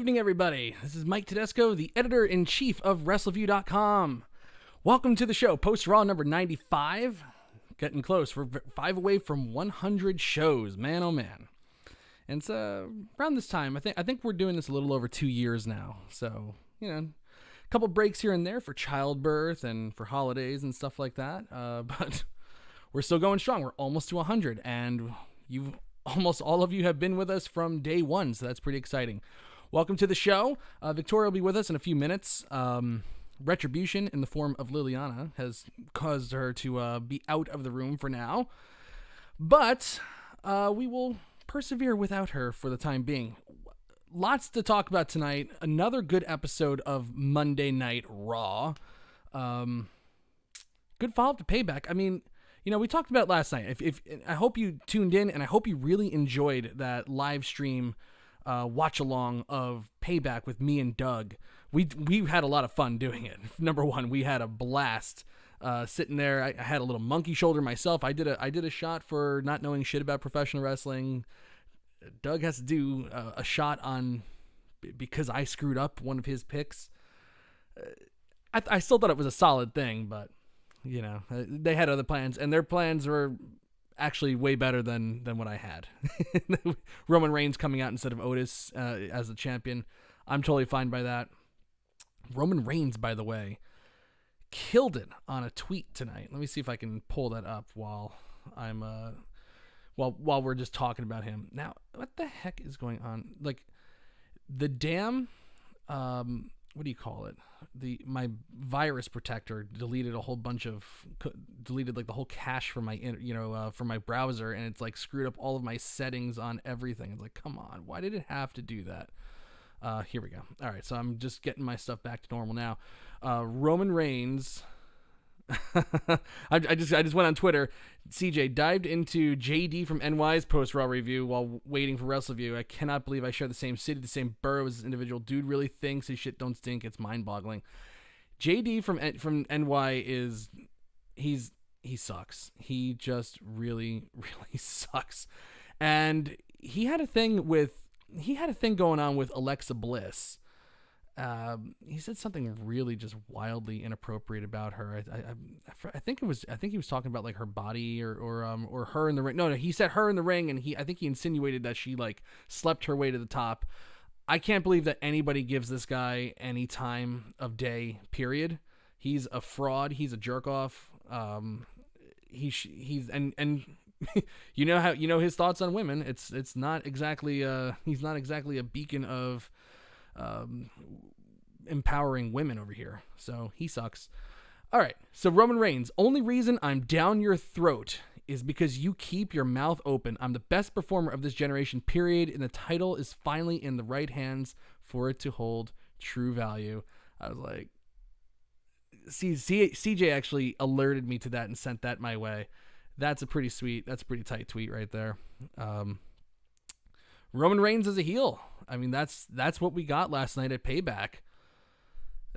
evening, everybody. This is Mike Tedesco, the editor-in-chief of Wrestleview.com. Welcome to the show, post-Raw number 95. Getting close. We're 5 away from 100 shows. Man, oh man. And it's around this time. I think we're doing this a little over 2 years now. So, you know, a couple breaks here and there for childbirth and for holidays and stuff like that. But we're still going strong. We're almost to 100, and almost all of you have been with us from day one, so that's pretty exciting. Welcome to the show. Victoria will be with us in a few minutes. Retribution in the form of Liliana has caused her to be out of the room for now, but we will persevere without her for the time being. Lots to talk about tonight. Another good episode of Monday Night Raw. Good follow-up to Payback. I mean, you know, we talked about it last night. If I hope you tuned in, and I hope you really enjoyed that live stream watch along of Payback with me and Doug. We had a lot of fun doing it. Number one, we had a blast sitting there. I had a little monkey shoulder myself. I did a shot for not knowing shit about professional wrestling. Doug has to do a shot on because I screwed up one of his picks. I still thought it was a solid thing, but you know, they had other plans, and their plans were actually way better than what I had. Roman Reigns coming out instead of Otis as the champion. I'm totally fine by that. Roman Reigns, by the way, killed it on a tweet tonight. Let me see if I can pull that up while I'm while we're just talking about him. Now, what the heck is going on? Like the damn what do you call it? My virus protector deleted a whole bunch of deleted like the whole cache from my from my browser, and it's like screwed up all of my settings on everything. It's like, come on, why did it have to do that? Here we go. All right, so I'm just getting my stuff back to normal now. Roman Reigns. I just went on Twitter. CJ dived into JD from NY's post-Raw review while waiting for Wrestleview. I cannot believe I share the same city, the same borough as this individual. Dude really thinks his shit don't stink. It's mind-boggling. JD from NY he sucks. He just really, really sucks. And he had a thing going on with Alexa Bliss. He said something really just wildly inappropriate about her. I think he was talking about like her body or her in the ring. No, he said her in the ring, and I think he insinuated that she like slept her way to the top. I can't believe that anybody gives this guy any time of day, period. He's a fraud. He's a jerk off. He's you know his thoughts on women. It's not exactly he's not exactly a beacon of empowering women over here. So he sucks. All right. So Roman Reigns, only reason I'm down your throat is because you keep your mouth open. I'm the best performer of this generation, period. And the title is finally in the right hands for it to hold true value. I was like, CJ actually alerted me to that and sent that my way. That's a pretty tight tweet right there. Roman Reigns is a heel. I mean, that's what we got last night at Payback.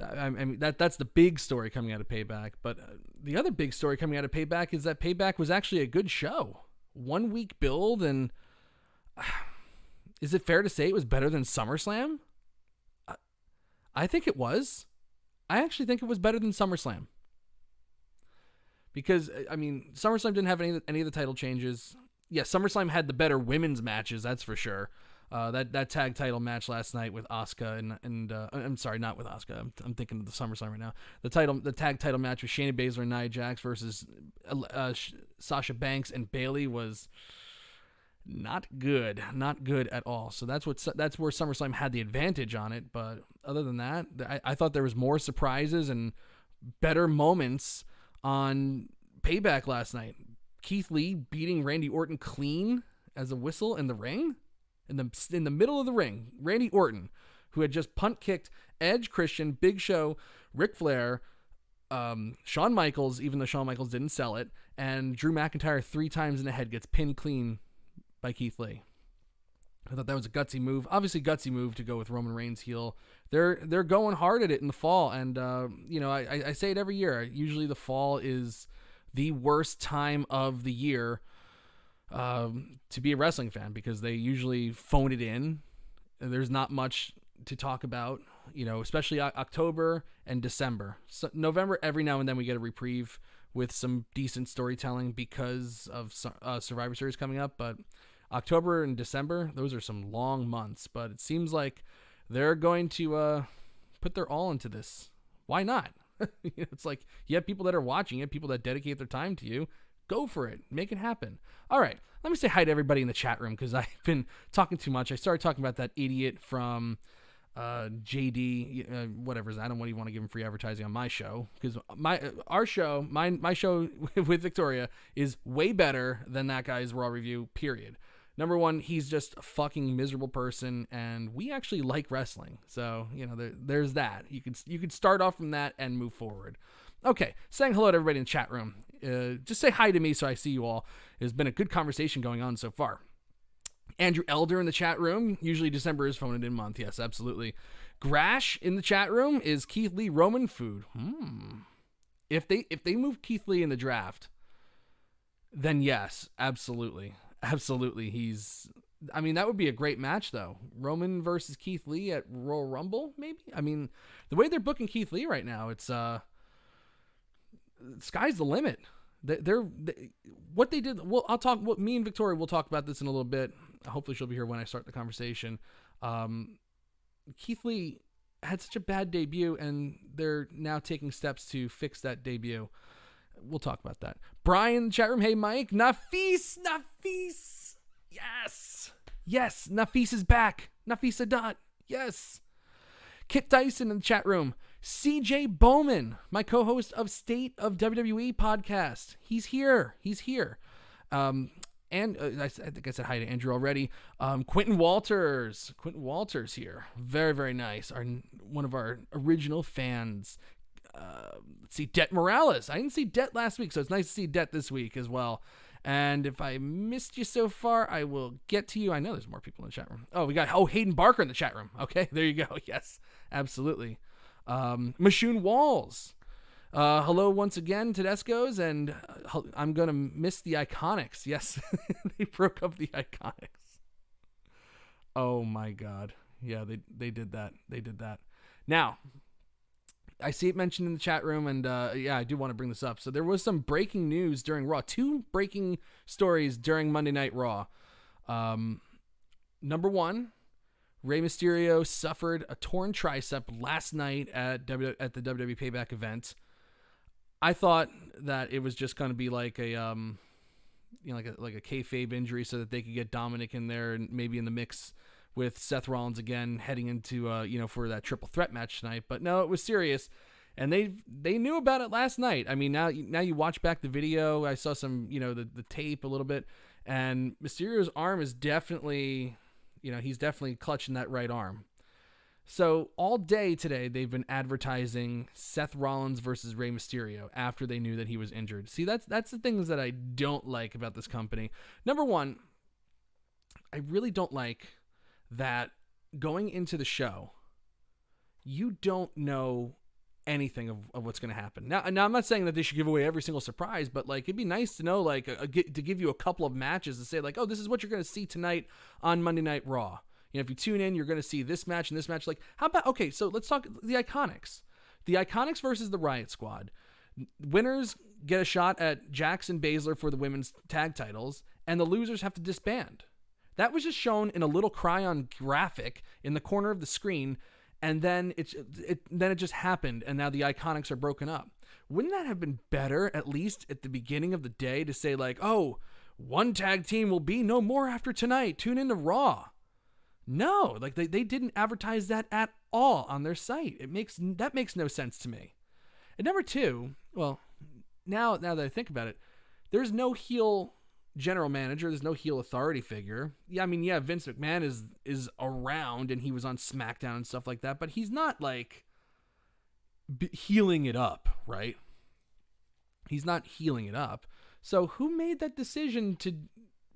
I mean, that's the big story coming out of Payback. But the other big story coming out of Payback is that Payback was actually a good show. 1 week build, and is it fair to say it was better than SummerSlam? I think it was. I actually think it was better than SummerSlam. Because, I mean, SummerSlam didn't have any of the title changes. Yeah, SummerSlam had the better women's matches, that's for sure. That tag title match last night with Asuka and I'm sorry, not with Asuka. I'm thinking of the SummerSlam right now. The tag title match with Shayna Baszler and Nia Jax versus Sasha Banks and Bayley was not good at all. So that's where SummerSlam had the advantage on it. But other than that, I thought there was more surprises and better moments on Payback last night. Keith Lee beating Randy Orton clean as a whistle in the ring. In the middle of the ring, Randy Orton, who had just punt kicked Edge, Christian, Big Show, Ric Flair, Shawn Michaels, even though Shawn Michaels didn't sell it, and Drew McIntyre 3 times in the head, gets pinned clean by Keith Lee. I thought that was a gutsy move. Obviously, gutsy move to go with Roman Reigns heel. They're going hard at it in the fall, and I say it every year. Usually, the fall is the worst time of the year to be a wrestling fan because they usually phone it in. There's not much to talk about, especially October and December. So November, every now and then we get a reprieve with some decent storytelling because of Survivor Series coming up. But October and December, those are some long months. But it seems like they're going to put their all into this. Why not? It's like you have people that are watching it, people that dedicate their time to you. Go for it. Make it happen. All right. Let me say hi to everybody in the chat room because I've been talking too much. I started talking about that idiot from JD, whatever. I don't even want to give him free advertising on my show because my show with Victoria is way better than that guy's Raw review, period. Number one, he's just a fucking miserable person, and we actually like wrestling. So, there's that. You could start off from that and move forward. Okay, saying hello to everybody in the chat room. Just say hi to me so I see you all. There's been a good conversation going on so far. Andrew Elder in the chat room. Usually December is phone it in month. Yes, absolutely. Grash in the chat room is Keith Lee Roman food. If they move Keith Lee in the draft, then yes, absolutely. Absolutely. That would be a great match, though. Roman versus Keith Lee at Royal Rumble, maybe? The way they're booking Keith Lee right now, it's sky's the limit. What they did. Well, me and Victoria will talk about this in a little bit. Hopefully, she'll be here when I start the conversation. Keith Lee had such a bad debut, and they're now taking steps to fix that debut. We'll talk about that. Brian, chat room. Hey, Mike. Nafis. Yes. Nafis is back. Nafisa Dot. Yes. Kit Dyson in the chat room. CJ Bowman, my co-host of State of WWE podcast. He's here. And I think I said hi to Andrew already. Quentin Walters here. Very, very nice. One of our original fans. Let's see, Det Morales. I didn't see Det last week, so it's nice to see Det this week as well. And if I missed you so far, I will get to you. I know there's more people in the chat room. Oh, we got Hayden Barker in the chat room. Okay, there you go. Yes, absolutely. Mashoon Walls. Hello once again, Tedesco's, and I'm going to miss the Iconics. Yes, they broke up the Iconics. Oh my God. Yeah, they did that. Now, I see it mentioned in the chat room, and I do want to bring this up. So there was some breaking news during Raw. 2 breaking stories during Monday Night Raw. Number one, Rey Mysterio suffered a torn tricep last night at the WWE Payback event. I thought that it was just going to be like a like a kayfabe injury so that they could get Dominic in there and maybe in the mix with Seth Rollins again heading into for that triple threat match tonight. But no, it was serious, and they knew about it last night. Now you watch back the video. I saw some the tape a little bit, and Mysterio's arm is definitely he's definitely clutching that right arm. So all day today they've been advertising Seth Rollins versus Rey Mysterio after they knew that he was injured. See, that's the things that I don't like about this company. Number one, I really don't like that going into the show, you don't know anything of what's going to happen. Now, I'm not saying that they should give away every single surprise, but it'd be nice to know, to give you a couple of matches to say, oh, this is what you're going to see tonight on Monday Night Raw. If you tune in, you're going to see this match and this match. How about, okay, so let's talk the Iconics. The Iconics versus the Riot Squad. Winners get a shot at Jax and Baszler for the women's tag titles, and the losers have to disband. That was just shown in a little cryon graphic in the corner of the screen, and then it just happened, and now the Iconics are broken up. Wouldn't that have been better, at least at the beginning of the day, to say one tag team will be no more after tonight. Tune in to Raw. No, they didn't advertise that at all on their site. That makes no sense to me. And number two, well, now that I think about it, there's no heel general manager. There's no heel authority figure. Yeah, Vince McMahon is around and he was on SmackDown and stuff like that, but he's not healing it up, right? He's not healing it up. So who made that decision to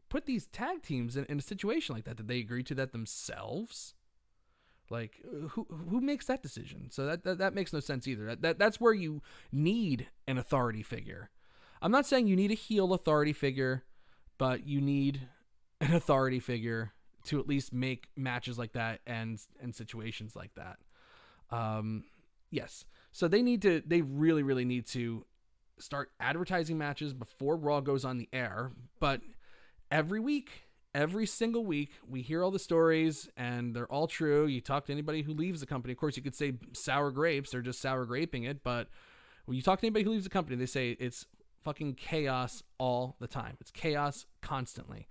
put these tag teams in a situation like that? Did they agree to that themselves? Who makes that decision? So that makes no sense either. That's where you need an authority figure. I'm not saying you need a heel authority figure, but you need an authority figure to at least make matches like that and situations like that. Yes. So they really, really need to start advertising matches before Raw goes on the air. But every single week, we hear all the stories and they're all true. You talk to anybody who leaves the company. Of course, you could say sour grapes. They're just sour graping it. But when you talk to anybody who leaves the company, they say it's fucking chaos all the time. It's chaos constantly.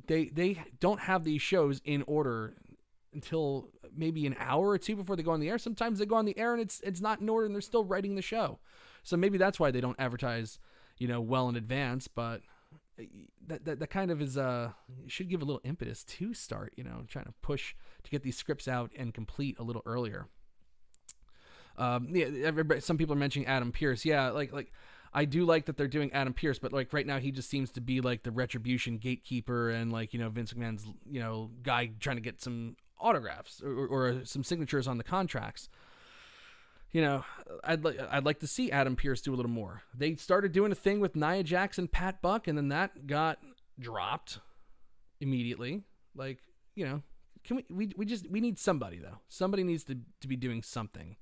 They don't have these shows in order until maybe an hour or two before they go on the air. Sometimes they go on the air and it's not in order and they're still writing the show. So maybe that's why they don't advertise, well in advance, but that kind of is should give a little impetus to start, trying to push to get these scripts out and complete a little earlier. Some people are mentioning Adam Pearce. Yeah, like I do like that they're doing Adam Pearce, but like right now he just seems to be like the retribution gatekeeper and like, Vince McMahon's, guy trying to get some autographs or some signatures on the contracts. I'd like to see Adam Pearce do a little more. They started doing a thing with Nia Jax and Pat Buck, and then that got dropped immediately. Like, can we need somebody though. Somebody needs to be doing something.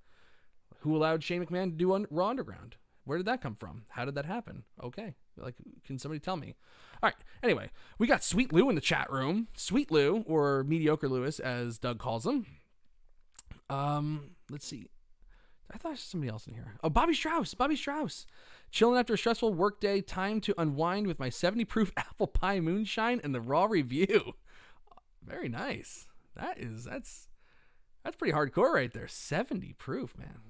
Who allowed Shane McMahon to do Raw Underground? Where did that come from? How did that happen? Okay. Like, can somebody tell me? All right. Anyway, we got Sweet Lou in the chat room. Sweet Lou, or Mediocre Lewis, as Doug calls him. Let's see. I thought there was somebody else in here. Oh, Bobby Strauss. Chilling after a stressful workday. Time to unwind with my 70 proof apple pie moonshine and the Raw review. Very nice. That's pretty hardcore right there. 70 proof, man.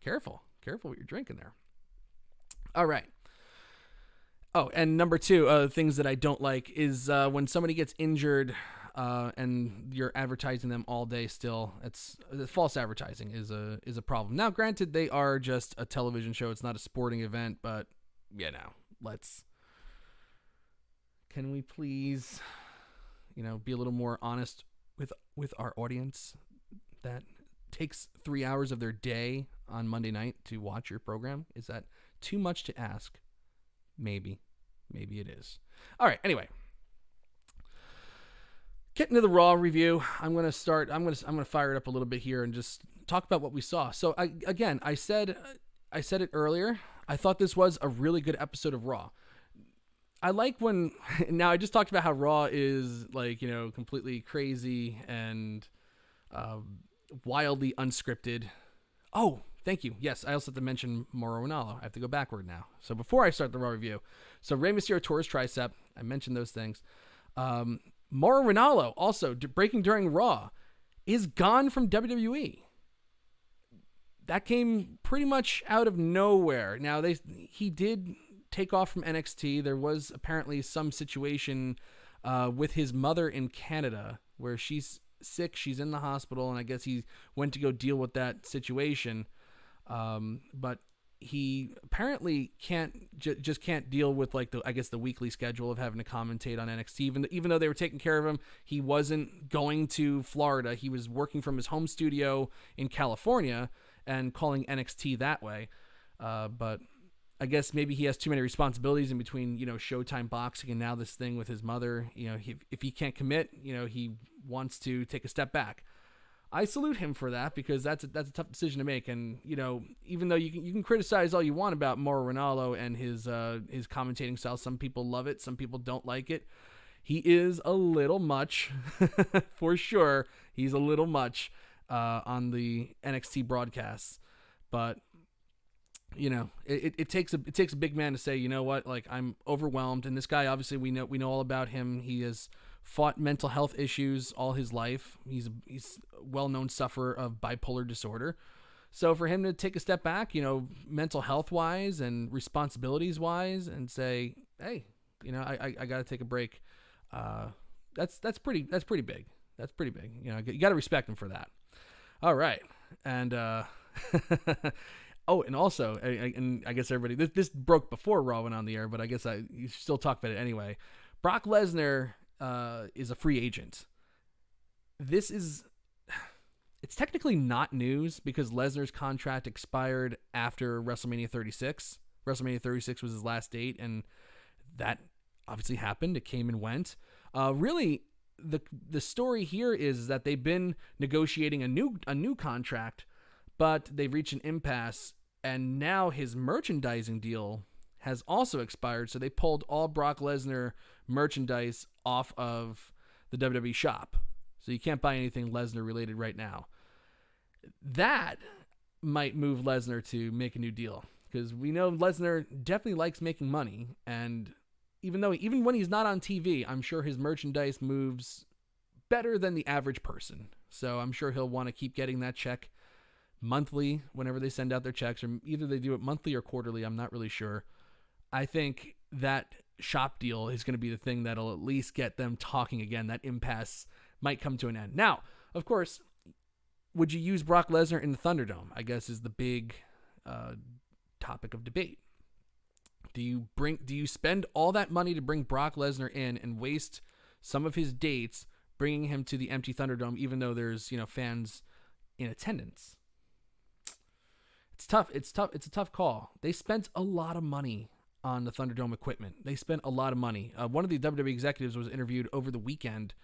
Careful what you're drinking there. All right. Oh, and number two, things that I don't like is when somebody gets injured and you're advertising them all day still. It's false advertising is a problem. Now, granted, they are just a television show. It's not a sporting event, but can we please, be a little more honest with our audience that takes 3 hours of their day on Monday night to watch your program? Is that too much to ask? Maybe it is. All right. Anyway, getting to the Raw review, I'm going to fire it up a little bit here and just talk about what we saw. So I said it earlier. I thought this was a really good episode of Raw. I like when, now I just talked about how Raw is like, completely crazy and wildly unscripted. Oh, thank you. Yes, I also have to mention Mauro Ranallo. I have to go backward now. So before I start the Raw review, so Rey Mysterio tore his tricep. I mentioned those things. Mauro Ranallo, also breaking during Raw, is gone from WWE. That came pretty much out of nowhere. Now, he did take off from NXT. There was apparently some situation with his mother in Canada where she's sick. She's in the hospital, and I guess he went to go deal with that situation. But he apparently just can't deal with like the weekly schedule of having to commentate on NXT. Even though they were taking care of him, he wasn't going to Florida. He was working from his home studio in California and calling NXT that way. But I guess maybe he has too many responsibilities in between, Showtime boxing and now this thing with his mother. If he can't commit, he wants to take a step back. I salute him for that because that's a tough decision to make. And, even though you can criticize all you want about Mauro Ranallo and his commentating style, some people love it, some people don't like it. He is a little much, for sure. He's a little much on the NXT broadcasts, but it takes a big man to say, you know what, like I'm overwhelmed. And this guy, obviously, we know all about him. He has fought mental health issues all his life. He's a well-known sufferer of bipolar disorder. So for him to take a step back, mental health wise and responsibilities wise, and say, hey, I got to take a break. That's pretty big. That's pretty big. You got to respect him for that. All right. And, oh, and also, and I guess everybody, this broke before Raw went on the air, but I guess you still talk about it anyway. Brock Lesnar is a free agent. It's technically not news because Lesnar's contract expired after WrestleMania 36. WrestleMania 36 was his last date, and that obviously happened. It came and went. Really, the story here is that they've been negotiating a new contract, but they've reached an impasse, and now his merchandising deal has also expired. So they pulled all Brock Lesnar merchandise off of the WWE shop. So you can't buy anything Lesnar related right now. That might move Lesnar to make a new deal, because we know Lesnar definitely likes making money, and even when he's not on TV, I'm sure his merchandise moves better than the average person. So I'm sure he'll want to keep getting that check monthly whenever they send out their checks, or either they do it monthly or quarterly. I'm not really sure. I think that shop deal is going to be the thing that'll at least get them talking again. That impasse might come to an end. Now, of course, would you use Brock Lesnar in the Thunderdome? I guess is the big topic of debate. Do you spend all that money to bring Brock Lesnar in and waste some of his dates bringing him to the empty Thunderdome, even though there's fans in attendance? It's tough. It's a tough call. They spent a lot of money on the Thunderdome equipment. They spent a lot of money. One of the WWE executives was interviewed over the weekend,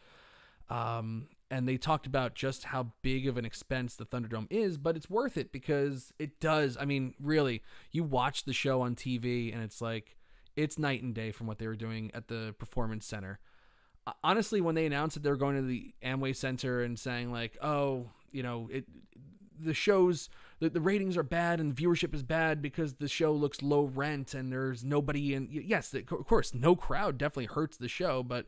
and they talked about just how big of an expense the Thunderdome is, but it's worth it because it does. I mean, really, you watch the show on TV and it's night and day from what they were doing at the Performance Center. Honestly, when they announced that they were going to the Amway Center and saying the shows, the ratings are bad and the viewership is bad because the show looks low rent and there's nobody in. Yes, of course, no crowd definitely hurts the show, but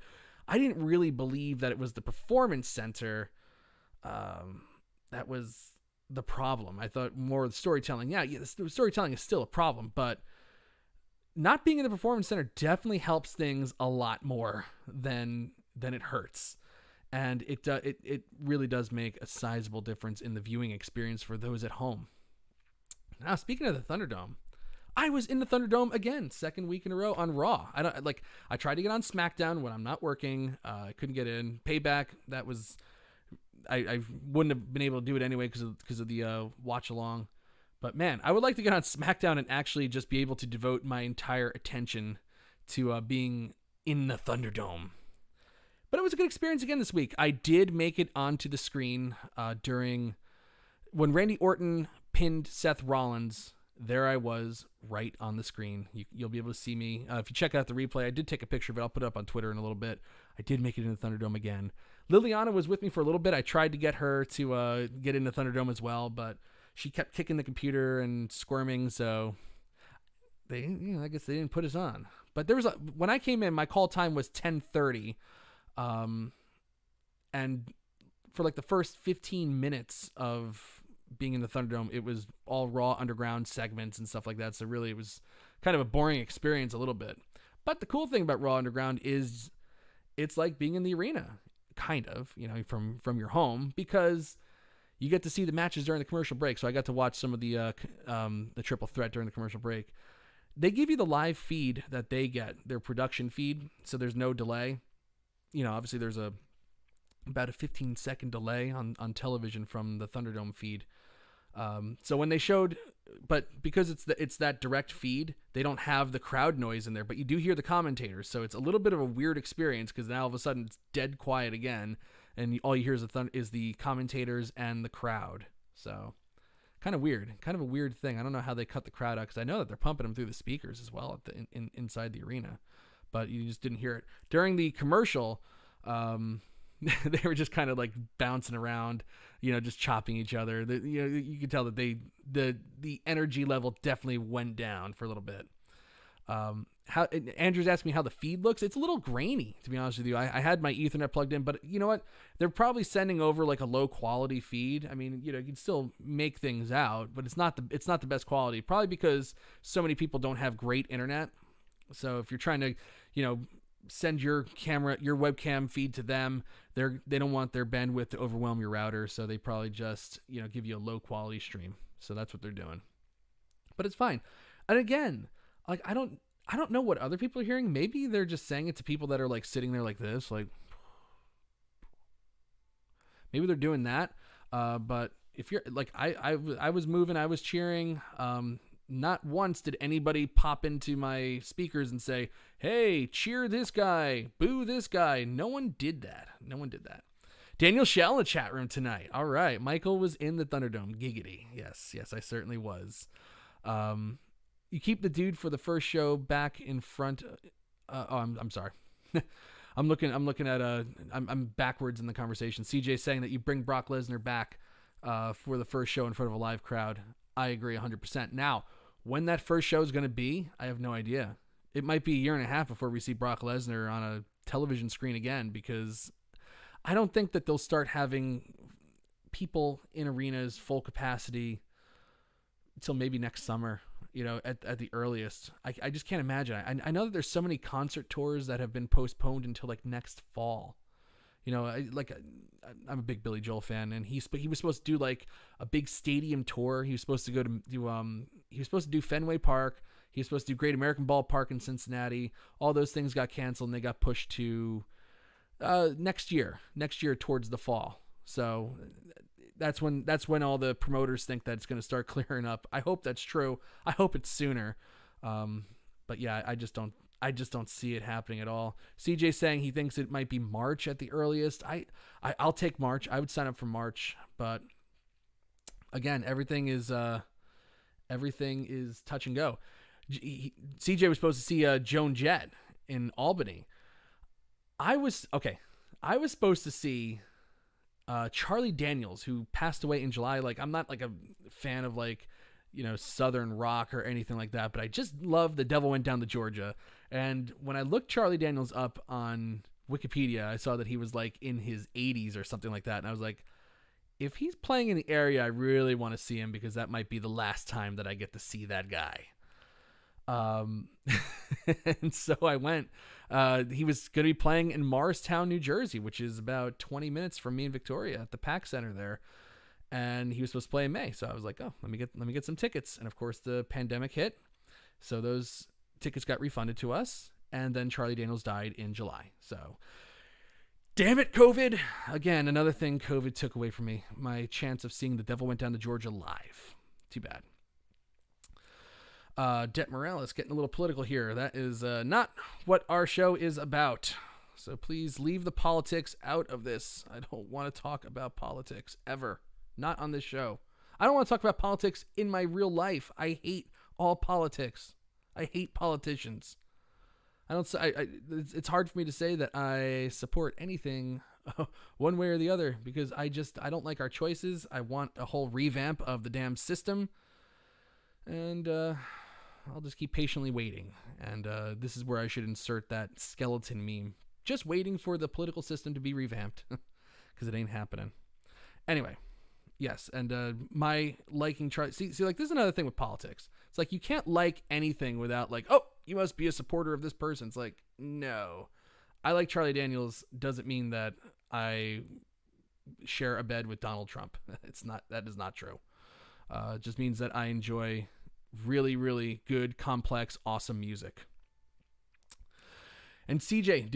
I didn't really believe that it was the Performance Center that was the problem. I thought more of the storytelling. Yeah, the storytelling is still a problem, but not being in the Performance Center definitely helps things a lot more than it hurts. And it really does make a sizable difference in the viewing experience for those at home. Now, speaking of the Thunderdome, I was in the Thunderdome again, second week in a row on Raw. I tried to get on SmackDown when I'm not working. I couldn't get in. Payback, that was I wouldn't have been able to do it anyway because of the watch along. But man, I would like to get on SmackDown and actually just be able to devote my entire attention to being in the Thunderdome. But it was a good experience again this week. I did make it onto the screen during when Randy Orton pinned Seth Rollins. There I was, right on the screen. You'll be able to see me. If you check out the replay, I did take a picture of it. I'll put it up on Twitter in a little bit. I did make it into Thunderdome again. Liliana was with me for a little bit. I tried to get her to get into Thunderdome as well, but she kept kicking the computer and squirming, so I guess they didn't put us on. But there was when I came in, my call time was 10:30, and for like the first 15 minutes of being in the Thunderdome, it was all Raw Underground segments and stuff like that. So really, it was kind of a boring experience a little bit. But the cool thing about Raw Underground is it's like being in the arena, kind of, from your home, because you get to see the matches during the commercial break. So I got to watch some of the triple threat during the commercial break. They give you the live feed that they get, their production feed, so there's no delay. Obviously there's about a 15-second delay on television from the Thunderdome feed. So when they showed, but because it's that direct feed, they don't have the crowd noise in there, but you do hear the commentators. So it's a little bit of a weird experience because now all of a sudden it's dead quiet again, and all you hear is the commentators and the crowd. So kind of weird, kind of a weird thing. I don't know how they cut the crowd out because I know that they're pumping them through the speakers as well at inside the arena, but you just didn't hear it during the commercial. They were just kind of like bouncing around, just chopping each other. You could tell that the energy level definitely went down for a little bit. How Andrew's asked me how the feed looks. It's a little grainy, to be honest with you. I had my Ethernet plugged in, but you know what? They're probably sending over like a low quality feed. I mean, you can still make things out, but it's not the best quality. Probably because so many people don't have great internet. So if you're trying to, send your webcam feed to them, they don't want their bandwidth to overwhelm your router, so they probably just give you a low quality stream. So that's what they're doing, but it's fine. And again, like I don't know what other people are hearing. Maybe they're just saying it to people that are like sitting there like this, like maybe they're doing that. But if you're like I was moving, I was cheering. Not once did anybody pop into my speakers and say, hey, cheer this guy, boo this guy. No one did that. Daniel Shell in the chat room tonight. All right. Michael was in the Thunderdome. Giggity. Yes, I certainly was. You keep the dude for the first show back in front. I'm sorry. I'm looking at I'm backwards in the conversation. CJ saying that you bring Brock Lesnar back for the first show in front of a live crowd. I agree 100%. Now, when that first show is going to be, I have no idea. It might be a year and a half before we see Brock Lesnar on a television screen again, because I don't think that they'll start having people in arenas full capacity until maybe next summer, at the earliest. I just can't imagine. I know that there's so many concert tours that have been postponed until like next fall. I'm a big Billy Joel fan, and he was supposed to do like a big stadium tour. He was supposed to he was supposed to do Fenway Park. He was supposed to do Great American Ballpark in Cincinnati. All those things got canceled, and they got pushed to next year towards the fall. So that's when all the promoters think that it's going to start clearing up. I hope that's true. I hope it's sooner. But yeah, I just don't see it happening at all. CJ saying he thinks it might be March at the earliest. I'll take March. I would sign up for March, but again, everything is touch and go. CJ was supposed to see Joan Jett in Albany. I was supposed to see Charlie Daniels, who passed away in July. Like, I'm not like a fan of like, Southern rock or anything like that, but I just love The Devil Went Down to Georgia. And when I looked Charlie Daniels up on Wikipedia, I saw that he was like in his 80s or something like that. And I was like, if he's playing in the area, I really want to see him, because that might be the last time that I get to see that guy. And so I went. He was going to be playing in Morristown, New Jersey, which is about 20 minutes from me and Victoria at the PAC Center there. And he was supposed to play in May. So I was like, oh, let me get some tickets. And of course the pandemic hit. So those tickets got refunded to us. And then Charlie Daniels died in July. So damn it, COVID. Again, another thing COVID took away from me. My chance of seeing The Devil Went Down to Georgia live. Too bad. Det Morales getting a little political here. That is not what our show is about. So please leave the politics out of this. I don't want to talk about politics ever. Not on this show. I don't want to talk about politics in my real life. I hate all politics. I hate politicians. It's hard for me to say that I support anything one way or the other, because I don't like our choices. I want a whole revamp of the damn system. And I'll just keep patiently waiting. And this is where I should insert that skeleton meme. Just waiting for the political system to be revamped, because it ain't happening. Anyway, yes, and my liking Charlie. See, like, this is another thing with politics. It's like, you can't like anything without like, oh, you must be a supporter of this person. It's like, no, I like Charlie Daniels doesn't mean that I share a bed with Donald Trump. That is not true. It just means that I enjoy really, really good, complex, awesome music. And CJ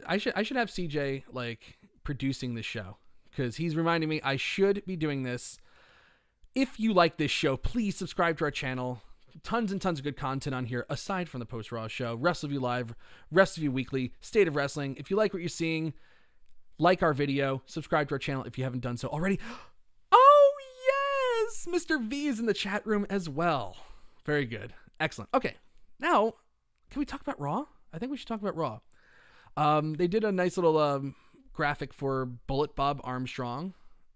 I should have CJ like producing this show, because he's reminding me I should be doing this. If you like this show, please subscribe to our channel. Tons and tons of good content on here, aside from the Post-Raw show, Wrestleview Live, Wrestleview Weekly, State of Wrestling. If you like what you're seeing, like our video, subscribe to our channel if you haven't done so already. Oh, yes! Mr. V is in the chat room as well. Very good. Excellent. Okay, now, can we talk about Raw? I think we should talk about Raw. They did a nice little graphic for Bullet Bob Armstrong,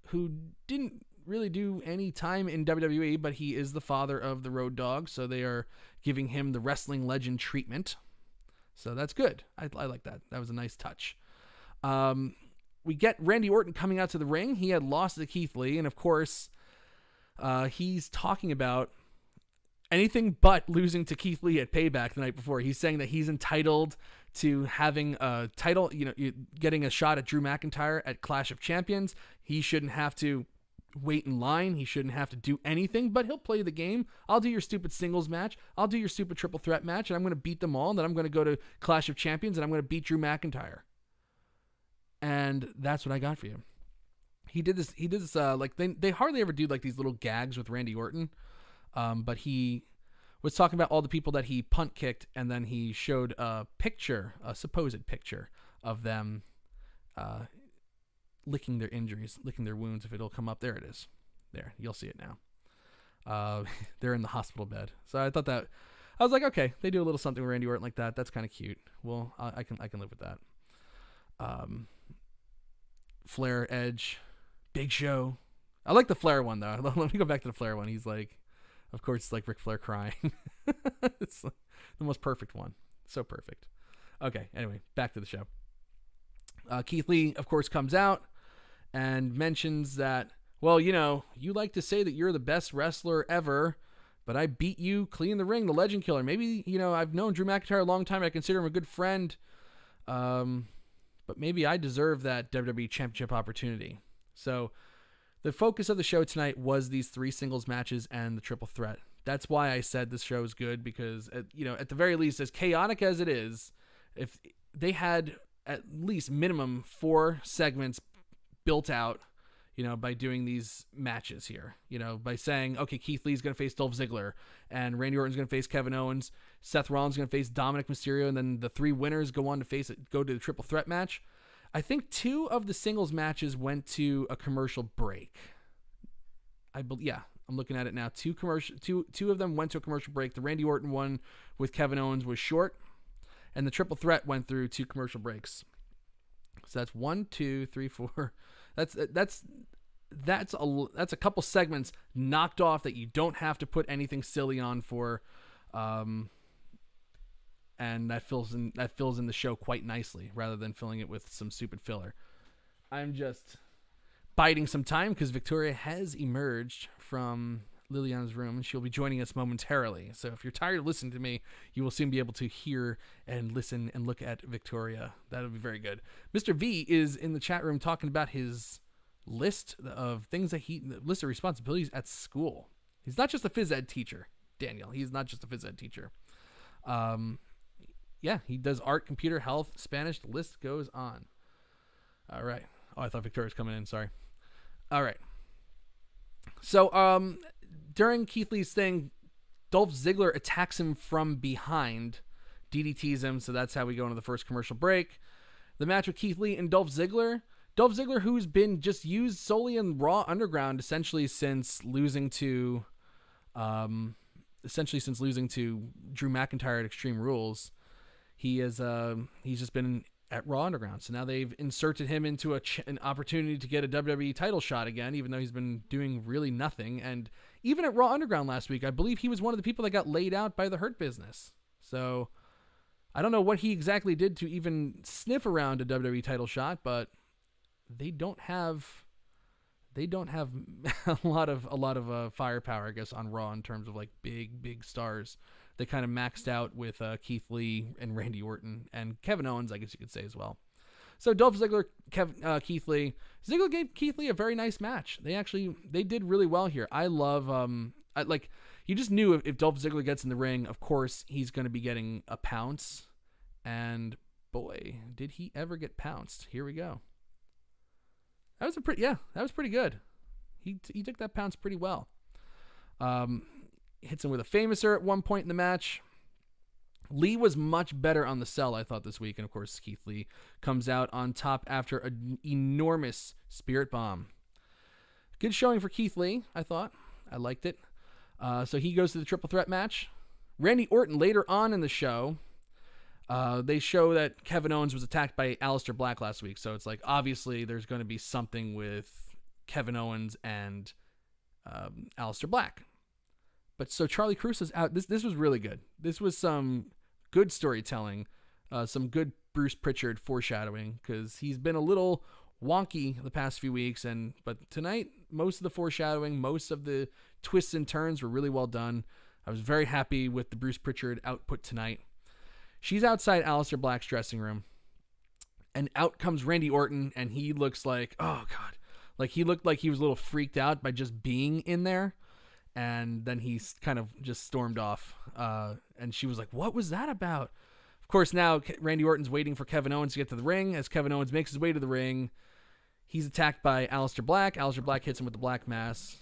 who didn't really do any time in WWE, but he is the father of the Road Dogg, so they are giving him the wrestling legend treatment. So that's good. I like that. That was a nice touch. We get Randy Orton coming out to the ring. He had lost to Keith Lee, and of course, he's talking about anything but losing to Keith Lee at Payback the night before. He's saying that he's entitled to having a title, getting a shot at Drew McIntyre at Clash of Champions. He shouldn't have to wait in line. He shouldn't have to do anything, but he'll play the game. I'll do your stupid singles match. I'll do your stupid triple threat match, and I'm going to beat them all, and then I'm going to go to Clash of Champions, and I'm going to beat Drew McIntyre. And that's what I got for you. He did this like they hardly ever do like these little gags with Randy Orton. But he was talking about all the people that he punt kicked, and then he showed a supposed picture of them licking their injuries, licking their wounds. If it'll come up, there it is. There, you'll see it now. They're in the hospital bed. So I thought that, I was like, okay, they do a little something with Randy Orton like that. That's kind of cute. Well, I can live with that. Flair, Edge, Big Show. I like the Flair one though. Let me go back to the Flair one. He's like, of course, it's like Ric Flair crying. It's like the most perfect one. So perfect. Okay, anyway, back to the show. Keith Lee, of course, comes out and mentions that, well, you like to say that you're the best wrestler ever, but I beat you clean in the ring, the legend killer. Maybe, I've known Drew McIntyre a long time. I consider him a good friend. But maybe I deserve that WWE Championship opportunity. So the focus of the show tonight was these 3 singles matches and the triple threat. That's why I said this show is good, because, at the very least, as chaotic as it is, if they had at least minimum 4 segments built out, by doing these matches here, by saying, okay, Keith Lee's going to face Dolph Ziggler, and Randy Orton's going to face Kevin Owens, Seth Rollins going to face Dominic Mysterio, and then the 3 winners go to the triple threat match. I think 2 of the singles matches went to a commercial break. I'm looking at it now. 2 of them went to a commercial break. The Randy Orton one with Kevin Owens was short, and the triple threat went through 2 commercial breaks. So that's 1, 2, 3, 4. That's a couple segments knocked off that you don't have to put anything silly on for, and that fills in the show quite nicely rather than filling it with some stupid filler. I'm just biding some time because Victoria has emerged from Liliana's room and she'll be joining us momentarily. So if you're tired of listening to me, you will soon be able to hear and listen and look at Victoria. That'll be very good. Mr. V is in the chat room talking about his list of responsibilities at school. He's not just a phys ed teacher, Daniel. He's not just a phys ed teacher. He does art, computer, health, Spanish. The list goes on. All right. Oh, I thought Victoria was coming in. Sorry. All right. So, during Keith Lee's thing, Dolph Ziggler attacks him from behind, DDTs him, so that's how we go into the first commercial break. The match with Keith Lee and Dolph Ziggler, who's been just used solely in Raw Underground essentially since losing to Drew McIntyre at Extreme Rules. He's just been at Raw Underground. So now they've inserted him into an opportunity to get a WWE title shot again, even though he's been doing really nothing. And even at Raw Underground last week, I believe he was one of the people that got laid out by the Hurt Business. So I don't know what he exactly did to even sniff around a WWE title shot, but they don't have a lot of firepower, I guess, on Raw in terms of like big stars. They kind of maxed out with Keith Lee and Randy Orton and Kevin Owens, I guess you could say as well. So Dolph Ziggler, Keith Lee. Ziggler gave Keith Lee a very nice match. They did really well here. I love, you just knew if Dolph Ziggler gets in the ring, of course, he's going to be getting a pounce. And boy, did he ever get pounced. Here we go. That was pretty good. He took that pounce pretty well. Hits him with a famouser at one point in the match. Lee was much better on the sell, I thought, this week. And, of course, Keith Lee comes out on top after an enormous Spirit Bomb. Good showing for Keith Lee, I thought. I liked it. So he goes to the triple threat match. Randy Orton, later on in the show, they show that Kevin Owens was attacked by Aleister Black last week. So it's like, obviously, there's going to be something with Kevin Owens and Aleister Black. But so Charlie Caruso's out. This was really good. This was some good storytelling, some good Bruce Pritchard foreshadowing, because he's been a little wonky the past few weeks. But tonight, most of the foreshadowing, most of the twists and turns were really well done. I was very happy with the Bruce Pritchard output tonight. She's outside Aleister Black's dressing room, and out comes Randy Orton, and he looks like, oh God, like he looked like he was a little freaked out by just being in there. And then he kind of just stormed off. And she was like, what was that about? Of course, now Randy Orton's waiting for Kevin Owens to get to the ring. As Kevin Owens makes his way to the ring, he's attacked by Aleister Black. Aleister Black hits him with the Black Mass.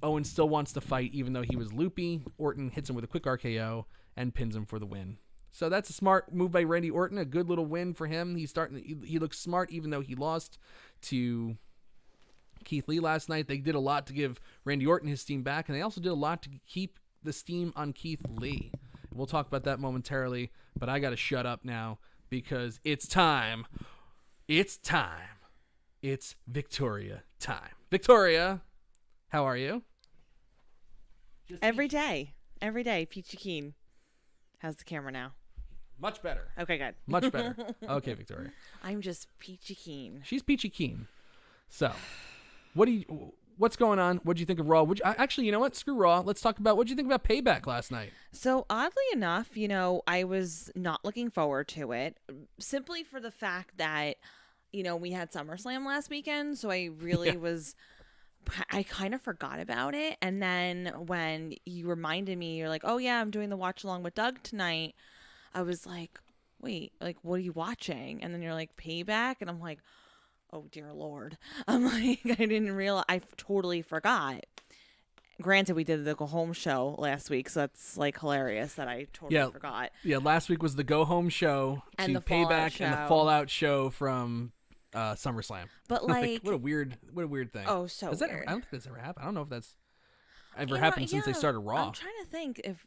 Owen still wants to fight even though he was loopy. Orton hits him with a quick RKO and pins him for the win. So that's a smart move by Randy Orton. A good little win for him. He looks smart even though he lost to Keith Lee last night. They did a lot to give Randy Orton his steam back, and they also did a lot to keep the steam on Keith Lee. We'll talk about that momentarily, but I got to shut up now because it's time. It's time. It's Victoria time. Victoria, how are you? Every day, peachy keen. How's the camera now? Much better. Okay, good. Much better. Okay, Victoria. I'm just peachy keen. She's peachy keen. So, what's going on? What do you think of Raw? Actually, you know what? Screw Raw. Let's talk about what do you think about Payback last night? So, oddly enough, I was not looking forward to it simply for the fact that, we had SummerSlam last weekend. So I really I kind of forgot about it. And then when you reminded me, you're like, oh yeah, I'm doing the watch along with Doug tonight. I was like, wait, like, what are you watching? And then you're like, Payback. And I'm like, oh dear Lord. I'm like, I didn't realize, I totally forgot. Granted, we did the Go Home show last week, so that's like hilarious that I totally forgot. Yeah, last week was the Go Home show and to the Payback and the Fallout show from SummerSlam. But like, what a weird thing. Oh, so weird. I don't think that's ever happened. I don't know if that's ever happened since they started Raw. I'm trying to think if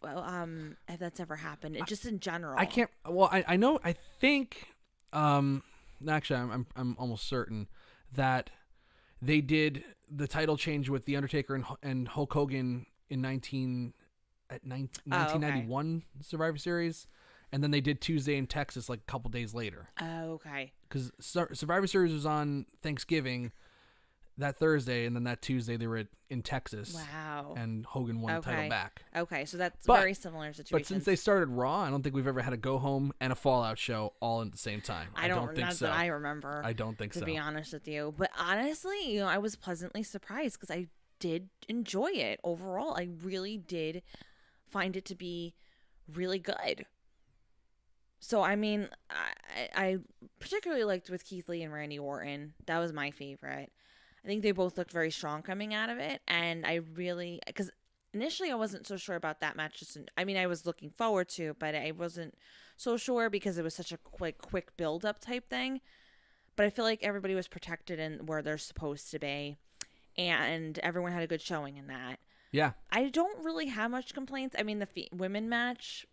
that's ever happened. Just in general. I can't. Well, I know. I think. Actually, I'm almost certain that they did the title change with The Undertaker and Hulk Hogan in 1991 Survivor Series, and then they did Tuesday in Texas like a couple days later. Oh, okay. Because Survivor Series was on Thanksgiving that Thursday, and then that Tuesday they were in Texas. Wow. And Hogan won the title back. Okay, so that's very similar situation. But since they started Raw, I don't think we've ever had a Go Home and a Fallout show all at the same time. I don't think so. That I remember. I don't think so. To be honest with you. But honestly, I was pleasantly surprised because I did enjoy it overall. I really did find it to be really good. So, I mean, I particularly liked with Keith Lee and Randy Orton. That was my favorite. I think they both looked very strong coming out of it. And I really, because initially I wasn't so sure about that match. I was looking forward to it, but I wasn't so sure because it was such a quick build-up type thing. But I feel like everybody was protected in where they're supposed to be. And everyone had a good showing in that. Yeah. I don't really have much complaints. I mean, the women match...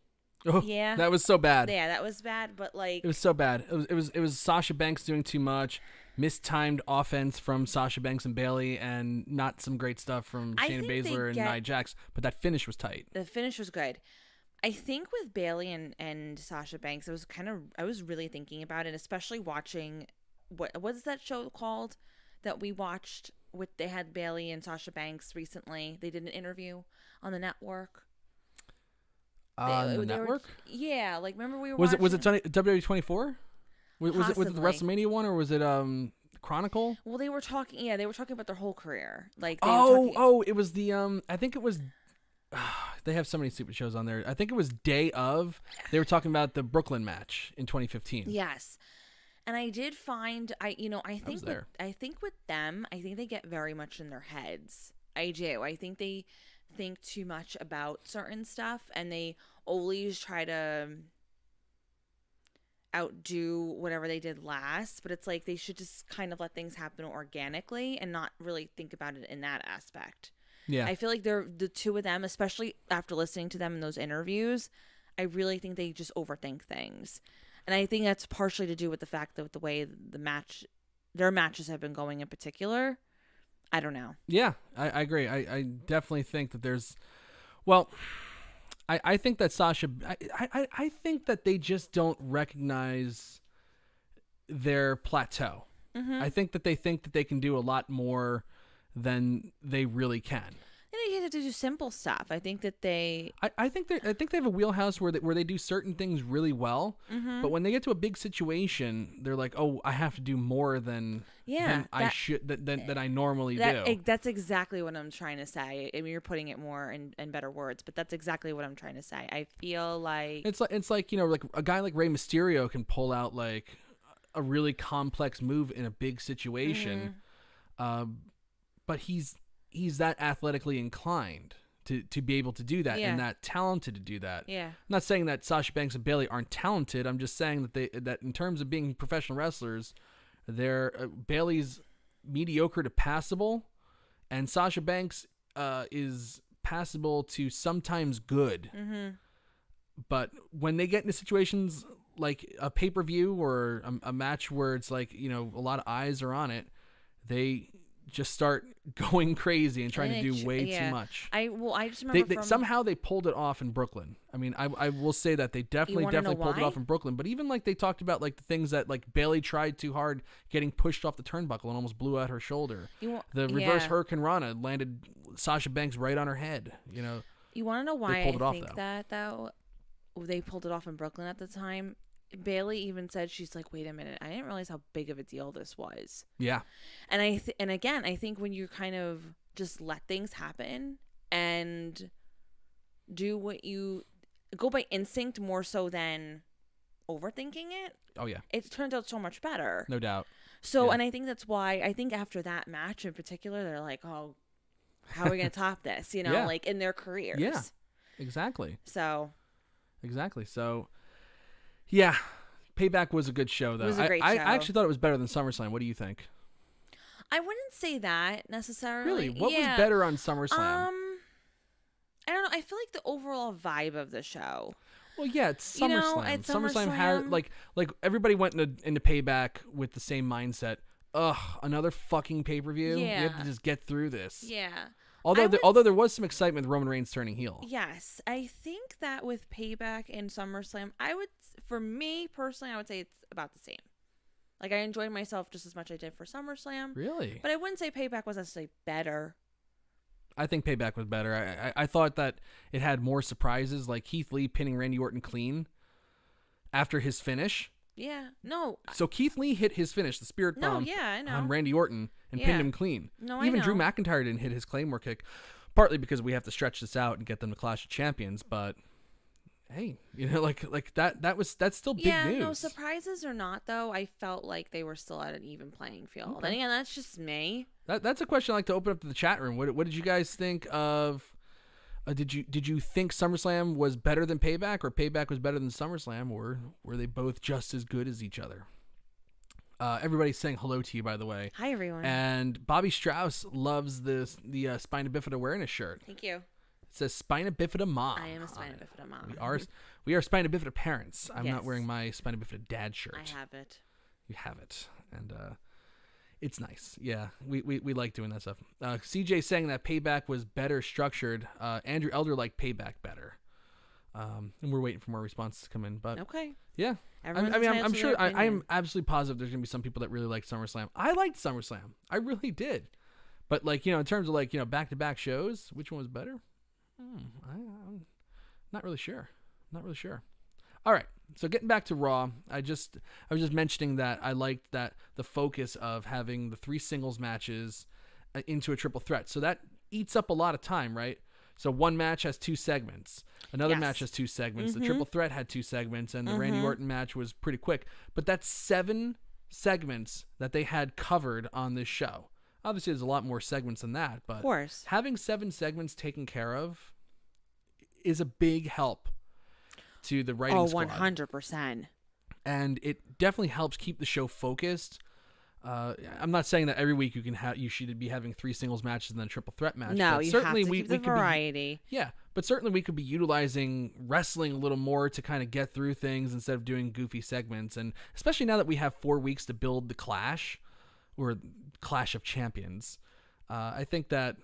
Oh, yeah, that was so bad. Yeah, that was bad, but like it was so bad. It was Sasha Banks doing too much, mistimed offense from Sasha Banks and Bayley, and not some great stuff from Shayna Baszler and Nia Jax. But that finish was tight. The finish was good. I think with Bayley and Sasha Banks, I was really thinking about it, especially watching what's that show called that we watched they had Bayley and Sasha Banks recently. They did an interview on the network. On the network? Like remember we were was it WWE 24? Was it the WrestleMania one, or was it Chronicle? Well, they were talking about their whole career. Like it was the I think it was they have so many stupid shows on there. I think it was Day of. They were talking about the Brooklyn match in 2015. Yes. And I did find I think with them, I think they get very much in their heads. I do. I think they think too much about certain stuff, and they always try to outdo whatever they did last, but it's like they should just kind of let things happen organically and not really think about it in that aspect. Yeah. I feel like they're the two of them, especially after listening to them in those interviews, I really think they just overthink things. And I think that's partially to do with the fact that with the way their matches have been going in particular. I don't know. Yeah, I agree. I definitely think that there's... Well, I think that Sasha... I think that they just don't recognize their plateau. Mm-hmm. I think that they can do a lot more than they really can. They have to do simple stuff. I think that they... I think they have a wheelhouse where they do certain things really well, mm-hmm. but when they get to a big situation, they're like, oh, I have to do more than I normally do. That's exactly what I'm trying to say. I mean, you're putting it more in better words, but that's exactly what I'm trying to say. I feel like it's like like a guy like Rey Mysterio can pull out like a really complex move in a big situation, mm-hmm. But he's he's that athletically inclined to be able to do that and that talented to do that. Yeah. I'm not saying that Sasha Banks and Bayley aren't talented. I'm just saying that in terms of being professional wrestlers, they're Bayley's mediocre to passable, and Sasha Banks is passable to sometimes good. Mm-hmm. But when they get into situations like a pay-per-view or a match where it's like, a lot of eyes are on it, they just start going crazy and trying to do way too much. I just remember somehow they pulled it off in Brooklyn. I mean, I will say that they definitely pulled it off in Brooklyn. But even like they talked about like the things that like Bayley tried too hard, getting pushed off the turnbuckle and almost blew out her shoulder. The reverse Hurricane Rana landed Sasha Banks right on her head. You want to know why I think that though? They pulled it off in Brooklyn at the time. Bayley even said, she's like, wait a minute, I didn't realize how big of a deal this was. Yeah. And I think when you kind of just let things happen and do what you go by instinct more so than overthinking it. Oh yeah. It turns out so much better. No doubt. So, and I think that's why I think after that match in particular, they're like, oh, how are we going to top this? Like in their careers. Yeah, exactly. So. Exactly. So. Yeah, Payback was a good show, though. It was a great show. I actually thought it was better than SummerSlam. What do you think? I wouldn't say that necessarily. Really? What was better on SummerSlam? I don't know. I feel like the overall vibe of the show. Well, yeah, it's SummerSlam. At SummerSlam had like everybody went into Payback with the same mindset. Ugh, another fucking pay-per-view. Yeah. You have to just get through this. Yeah. Although there was some excitement with Roman Reigns turning heel. Yes, I think that with Payback and SummerSlam, for me personally, I would say it's about the same. Like I enjoyed myself just as much as I did for SummerSlam. Really? But I wouldn't say Payback was necessarily better. I think Payback was better. I thought that it had more surprises, like Keith Lee pinning Randy Orton clean after his finish. Yeah. No. So Keith Lee hit his finish, the Spirit Bomb, I know. on Randy Orton and pinned him clean. No, Even I know. Drew McIntyre didn't hit his Claymore kick, partly because we have to stretch this out and get them to Clash of Champions. But hey, that's still big news. Yeah, no, surprises or not, though, I felt like they were still at an even playing field. Okay. And again, that's just me. That's a question I'd like to open up to the chat room. What did you guys think of? Did you think SummerSlam was better than Payback, or Payback was better than SummerSlam, or were they both just as good as each other? Everybody's saying hello to you, by the way. Hi, everyone. And Bobby Strauss loves the Spina Bifida awareness shirt. Thank you. It says Spina Bifida Mom. I am a Spina Bifida Mom. We are Spina Bifida parents. I'm not Yes. wearing my Spina Bifida dad shirt. I have it. You have it, and it's nice. Yeah, we like doing that stuff. CJ saying that Payback was better structured. Andrew Elder liked Payback better. And we're waiting for more responses to come in. But okay. Yeah. I'm sure. I am absolutely positive there's gonna be some people that really like SummerSlam. I liked SummerSlam. I really did. But in terms of back-to-back shows, which one was better? I'm not really sure. All right. So getting back to Raw, I was just mentioning that I liked that the focus of having the 3 singles matches into a triple threat. So that eats up a lot of time, right? So one match has 2 segments. Another match has 2 segments. Mm-hmm. The triple threat had 2 segments, and the Randy Orton match was pretty quick. But that's 7 segments that they had covered on this show. Obviously, there's a lot more segments than that, but of course, having 7 segments taken care of is a big help to the writing squad. 100%. And it definitely helps keep the show focused. I'm not saying that every week you should be having 3 singles matches and then a triple threat match. No, but you certainly have to keep the variety. But certainly we could be utilizing wrestling a little more to kind of get through things instead of doing goofy segments. And especially now that we have 4 weeks to build the Clash, or Clash of Champions, I think that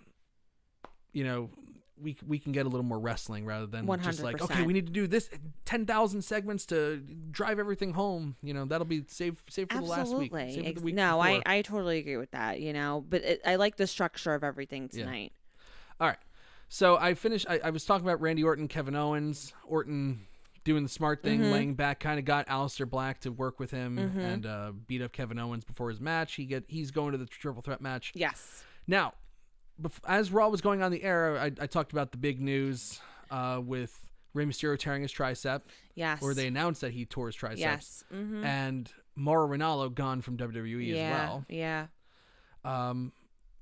we can get a little more wrestling rather than 100%. just like, okay, we need to do this 10,000 segments to drive everything home. That'll be saved for the last week. Save for the week no, before. I totally agree with that, but I like the structure of everything tonight. Yeah. All right. So I finished, I was talking about Randy Orton, Kevin Owens. Orton doing the smart thing, laying back, kind of got Aleister Black to work with him and beat up Kevin Owens before his match. He's going to the triple threat match. Yes. Now, as Raw was going on the air, I talked about the big news with Rey Mysterio tearing his tricep. Yes. Or they announced that he tore his triceps. Yes. Mm-hmm. And Mauro Ranallo gone from WWE as well. Yeah.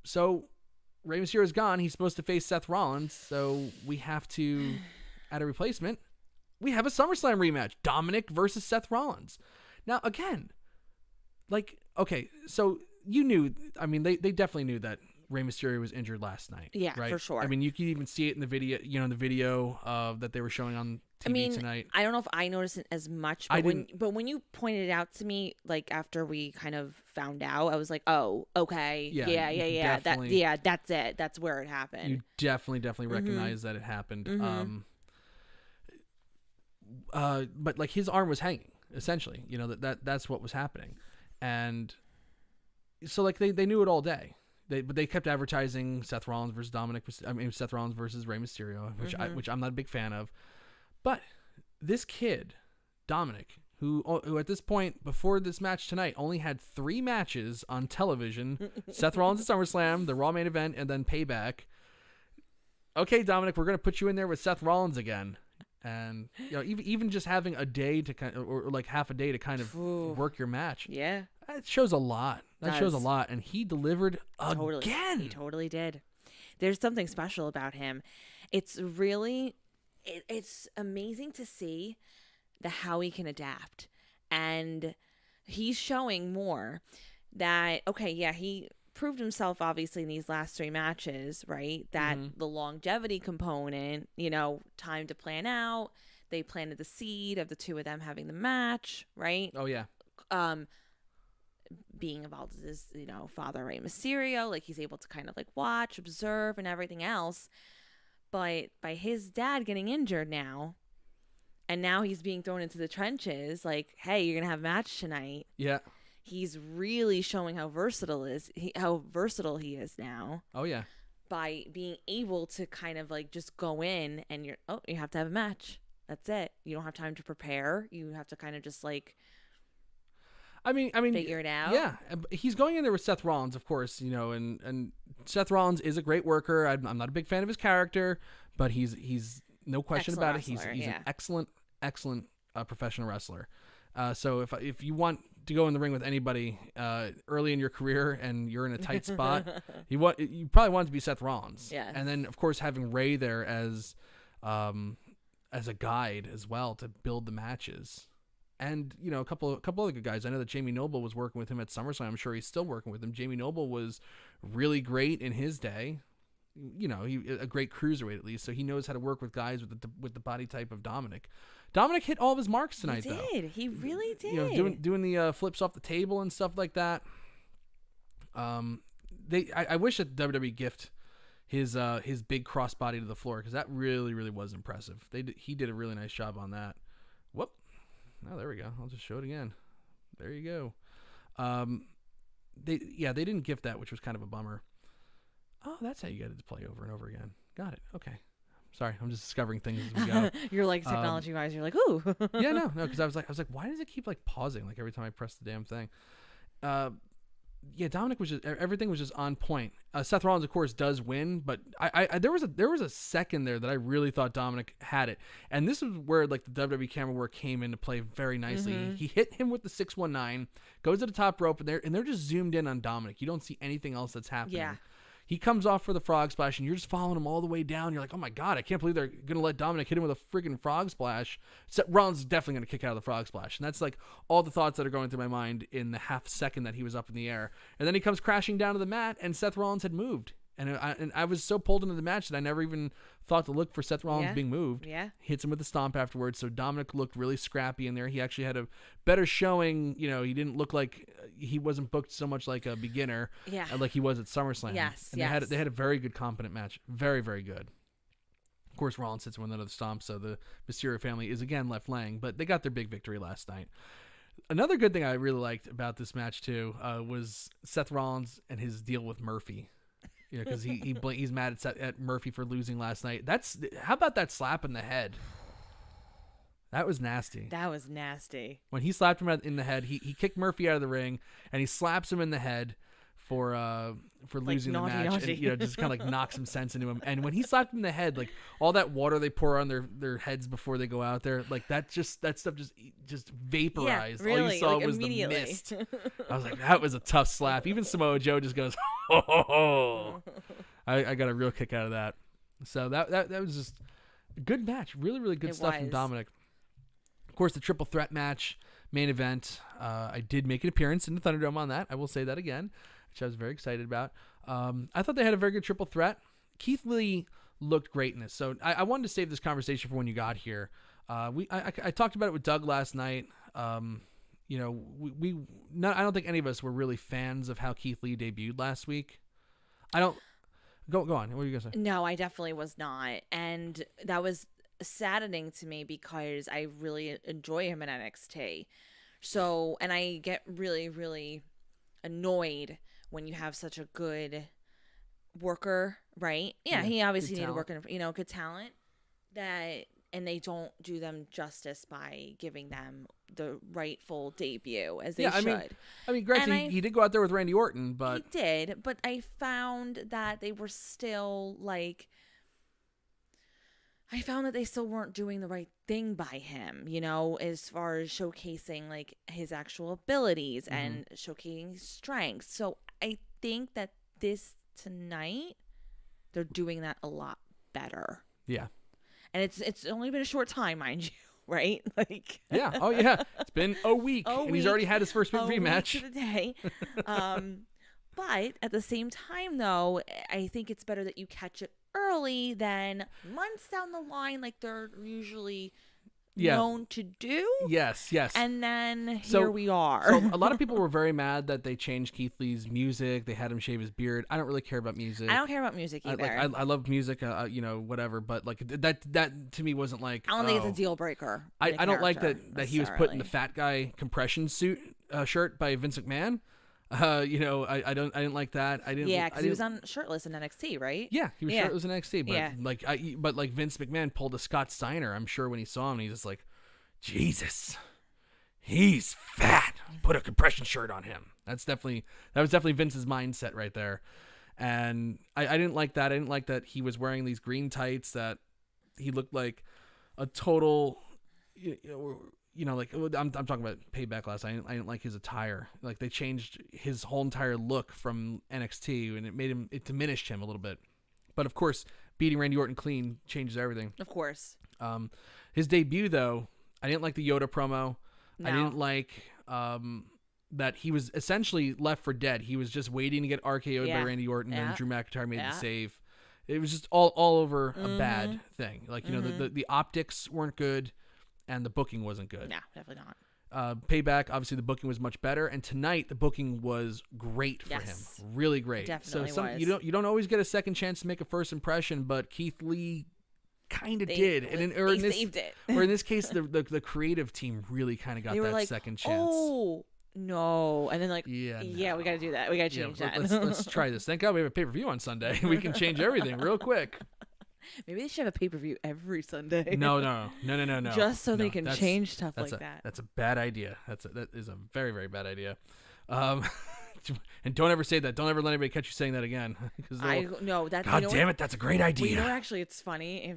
So Rey Mysterio is gone. He's supposed to face Seth Rollins, so we have to add a replacement. We have a SummerSlam rematch. Dominic versus Seth Rollins. Now, again, like, okay, so you knew, I mean, they definitely knew that Rey Mysterio was injured last night. Yeah, right? for sure. I mean, you can even see it in the video, in the video that they were showing on TV tonight. I don't know if I noticed it as much, but when you pointed it out to me, like after we kind of found out, I was like, oh, okay, yeah, that's it. That's where it happened. You definitely recognize that it happened. But like his arm was hanging, essentially. That's what was happening, and so like they knew it all day. But they kept advertising Seth Rollins versus Seth Rollins versus Rey Mysterio, which I'm not a big fan of. But this kid, Dominic, who at this point before this match tonight only had 3 matches on television: Seth Rollins at SummerSlam, the Raw main event, and then Payback. Okay, Dominic, we're gonna put you in there with Seth Rollins again, and even just having a day to kind of, or like half a day to kind of work your match. Yeah. That shows a lot. Shows a lot. And he delivered again. He totally did. There's something special about him. It's really, it's amazing to see how he can adapt. And he's showing more that, okay, yeah, he proved himself obviously in these last 3 matches, right? That the longevity component, time to plan out. They planted the seed of the 2 of them having the match, right? Oh, yeah. Being involved with his, father, Rey Mysterio, like he's able to kind of like watch, observe, and everything else. But by his dad getting injured now, and now he's being thrown into the trenches, like, hey, you're gonna have a match tonight. Yeah. He's really showing how versatile he is now. Oh yeah. By being able to kind of like just go in and you have to have a match. That's it. You don't have time to prepare. You have to kind of just like. I mean, figure it out. Yeah, he's going in there with Seth Rollins, of course, and Seth Rollins is a great worker. I'm not a big fan of his character, but he's no question about it. He's an excellent professional wrestler. So if you want to go in the ring with anybody early in your career and you're in a tight spot, you probably want it to be Seth Rollins. Yeah. And then of course having Ray there as a guide as well to build the matches. And, a couple other good guys. I know that Jamie Noble was working with him at SummerSlam. I'm sure he's still working with him. Jamie Noble was really great in his day. He a great cruiserweight at least, so he knows how to work with guys with the body type of Dominic. Dominic hit all of his marks tonight, though. He really did. Doing the flips off the table and stuff like that. I wish that WWE gift his big crossbody to the floor, because that really, really was impressive. He did a really nice job on that. Whoop. Oh, there we go. I'll just show it again. There you go. They didn't gift that, which was kind of a bummer. Oh, that's how you get it to play over and over again. Got it. Okay. Sorry, I'm just discovering things as we go. You're like technology-wise. You're like, ooh. Yeah, no, because I was like, why does it keep like pausing like every time I press the damn thing? Dominic was everything was just on point. Seth Rollins, of course, does win, but there was a second there that I really thought Dominic had it, and this is where like the WWE camera work came into play very nicely. Mm-hmm. He hit him with the 619, goes to the top rope, and they're just zoomed in on Dominic. You don't see anything else that's happening. Yeah. He comes off for the frog splash, and you're just following him all the way down. You're like, oh my God, I can't believe they're going to let Dominic hit him with a freaking frog splash. Rollins is definitely going to kick out of the frog splash. And that's like all the thoughts that are going through my mind in the half second that he was up in the air. And then he comes crashing down to the mat, and Seth Rollins had moved. And I was so pulled into the match that I never even thought to look for Seth Rollins being moved. Yeah. Hits him with the stomp afterwards. So Dominic looked really scrappy in there. He actually had a better showing. He didn't look like he wasn't booked so much like a beginner. Yeah. Like he was at SummerSlam. Yes. And they had a very good, competent match. Very, very good. Of course, Rollins hits him with another stomp, so the Mysterio family is again left laying. But they got their big victory last night. Another good thing I really liked about this match too was Seth Rollins and his deal with Murphy. Because he's mad at Murphy for losing last night. How about that slap in the head? That was nasty. When he slapped him in the head, he kicked Murphy out of the ring, and he slaps him in the head for losing the match, naughty. And just kind of like knocks some sense into him. And when he slapped him in the head, like all that water they pour on their heads before they go out there, like that stuff just vaporized. Yeah, really, all you saw was the mist. I was like, that was a tough slap. Even Samoa Joe just goes, oh. I got a real kick out of that. So that was just a good match. Really, really good stuff from Dominic. Of course, the triple threat match, main event. I did make an appearance in the Thunderdome on that. I will say that again, which I was very excited about. I thought they had a very good triple threat. Keith Lee looked great in this. So I wanted to save this conversation for when you got here. I talked about it with Doug last night. You know, I don't think any of us were really fans of how Keith Lee debuted last week. I don't. Go on. What were you gonna say? No, I definitely was not, and that was saddening to me because I really enjoy him in NXT. So, and I get really, really annoyed when you have such a good worker, right? Yeah, he obviously needed to work in, good talent and they don't do them justice by giving them the rightful debut as they should. I mean, granted, he did go out there with Randy Orton, but he did. But I found that they were still I found that they still weren't doing the right thing by him, as far as showcasing like his actual abilities and showcasing strengths. So I think that tonight they're doing that a lot better. Yeah. And it's only been a short time, mind you, right? Like yeah. Oh yeah. It's been a week, and he's already had his first rematch to the day. But at the same time, though, I think it's better that you catch it early than months down the line, like they're usually known to do. Yes. And then here we are. So a lot of people were very mad that they changed Keith Lee's music. They had him shave his beard. I don't really care about music. I don't care about music either. I love music, whatever. But like that to me wasn't like. I don't think it's a deal breaker. I don't like that he was put in the fat guy compression suit shirt by Vince McMahon. I didn't like that. Because he was on shirtless in NXT, right? Yeah, he was shirtless in NXT, but like Vince McMahon pulled a Scott Steiner. I'm sure when he saw him, he's just like, Jesus, he's fat. Put a compression shirt on him. That was definitely Vince's mindset right there, and I didn't like that. I didn't like that he was wearing these green tights. That he looked like a total, like I'm talking about Payback last night. I didn't like his attire. Like they changed his whole entire look from NXT, and it diminished him a little bit. But of course, beating Randy Orton clean changes everything. Of course. His debut though, I didn't like the Yoda promo. No. I didn't like that he was essentially left for dead. He was just waiting to get RKO'd by Randy Orton, and Drew McIntyre made the save. It was just all over a bad thing. Like the optics weren't good. And the booking wasn't good. No, definitely not. Payback, obviously the booking was much better, and tonight the booking was great for him, really great. Definitely was. You don't always get a second chance to make a first impression, but Keith Lee kind of did, they saved it. Or in this case, the creative team really kind of got that second chance. Oh no! And then we got to do that. We got to change that. Let's try this. Thank God we have a pay-per-view on Sunday. We can change everything real quick. Maybe they should have a pay-per-view every Sunday. No. Just so they can change stuff like that. That's a bad idea. That is a very, very bad idea. And don't ever say that. Don't ever let anybody catch you saying that again. God damn it, that's a great idea. Well, actually, it's funny if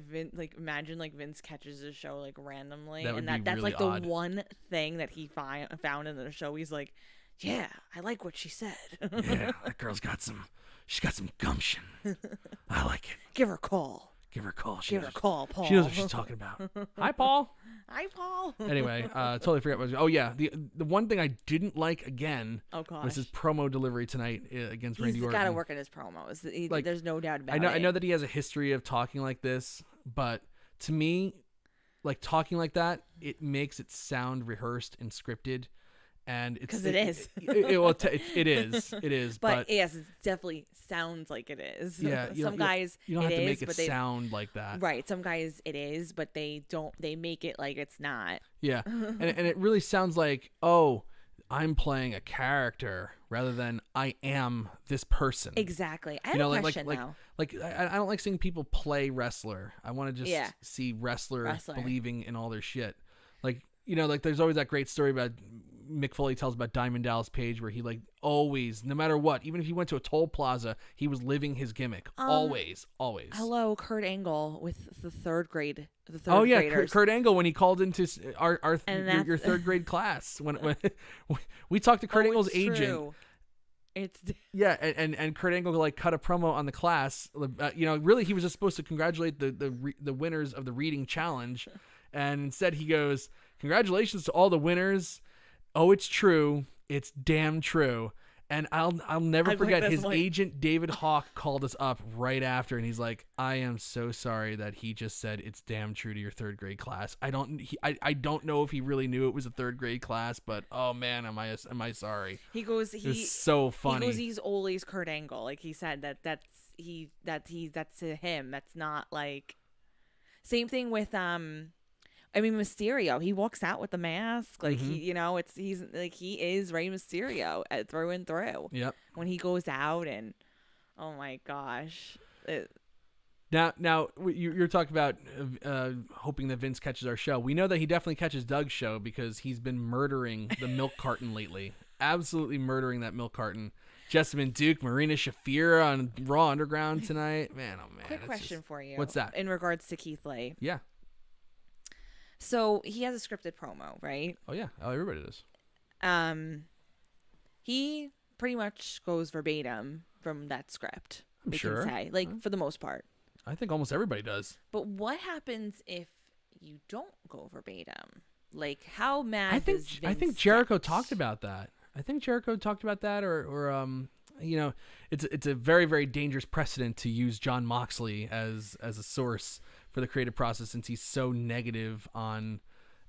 imagine Vince catches a show randomly, that's really odd. The one thing that he found in the show. He's like, yeah, I like what she said. Yeah, that girl's got some gumption. I like it. Give her a call. Give her a call. Give her a call, Paul. She knows what she's talking about. Hi, Paul. Hi, Paul. Anyway, totally forgot what I was. Oh yeah, the one thing I didn't like again was his promo delivery tonight against Randy Orton. He's got to work in his promos. There's no doubt about it. I know that he has a history of talking like this, but to me, talking like that, it makes it sound rehearsed and scripted. And because it is. It is. But yes, it definitely sounds like it is. Yeah. Some guys, you don't have to make it sound like that. Right. Some guys, it is, but they don't. They make it like it's not. Yeah. and it really sounds like, oh, I'm playing a character rather than I am this person. Exactly. I have a question though. I don't like seeing people play wrestler. I want to just see wrestler believing in all their shit. There's always that great story about Mick Foley tells about Diamond Dallas Page, where he always, no matter what, even if he went to a toll plaza, he was living his gimmick. Always. Hello, Kurt Angle with the third grade. Kurt Angle when he called into your third grade class when we talked to Kurt Angle's agent. Yeah, and Kurt Angle like cut a promo on the class. Really he was just supposed to congratulate the winners of the reading challenge, and instead he goes, "Congratulations to all the winners. Oh, it's true. It's damn true." And I'll never forget his agent David Hawk called us up right after, and he's like, "I am so sorry that he just said it's damn true to your third grade class. I don't know if he really knew it was a third grade class, but oh man, am I sorry." He goes, it's so funny. He goes, he's always Kurt Angle. Like he said that's to him. That's not like same thing with Mysterio. He walks out with the mask, like he's like he is Rey Mysterio through and through. Yep. When he goes out, and oh my gosh. Now you're talking about hoping that Vince catches our show. We know that he definitely catches Doug's show because he's been murdering the milk carton lately. Absolutely murdering that milk carton. Jessamine Duke, Marina Shafir on Raw Underground tonight. Man, oh man. Quick question for you. What's that? In regards to Keith Lee. Yeah. So he has a scripted promo, right? Oh yeah, everybody does. He pretty much goes verbatim from that script. I'm sure. Can say, like for the most part. I think almost everybody does. But what happens if you don't go verbatim? Like how mad? I think Jericho talked about that. Or it's a very, very dangerous precedent to use Jon Moxley as a source for the creative process since he's so negative on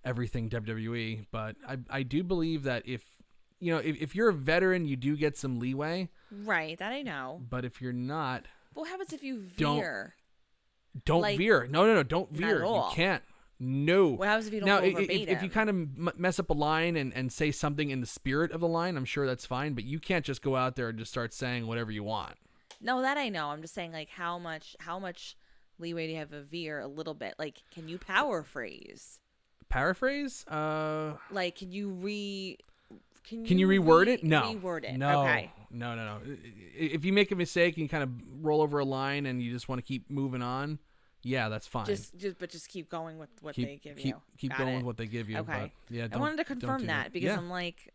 everything WWE. But I do believe that if you're a veteran, you do get some leeway. Right, that I know. But if you're not, what happens if you veer? Don't veer. No, don't veer. You can't. No. What happens if you don't go verbatim? If you kind of mess up a line and say something in the spirit of the line, I'm sure that's fine. But you can't just go out there and just start saying whatever you want. No, that I know. I'm just saying, like, how much leeway do you have a veer? A little bit. Like, can you paraphrase? Paraphrase? Like, can you reword it? No. Reword it. No. Okay. No. If you make a mistake and you kind of roll over a line and you just want to keep moving on, yeah, that's fine. Just keep going with what they give you. Keep going with what they give you. Okay. But yeah, I wanted to confirm that because I'm like,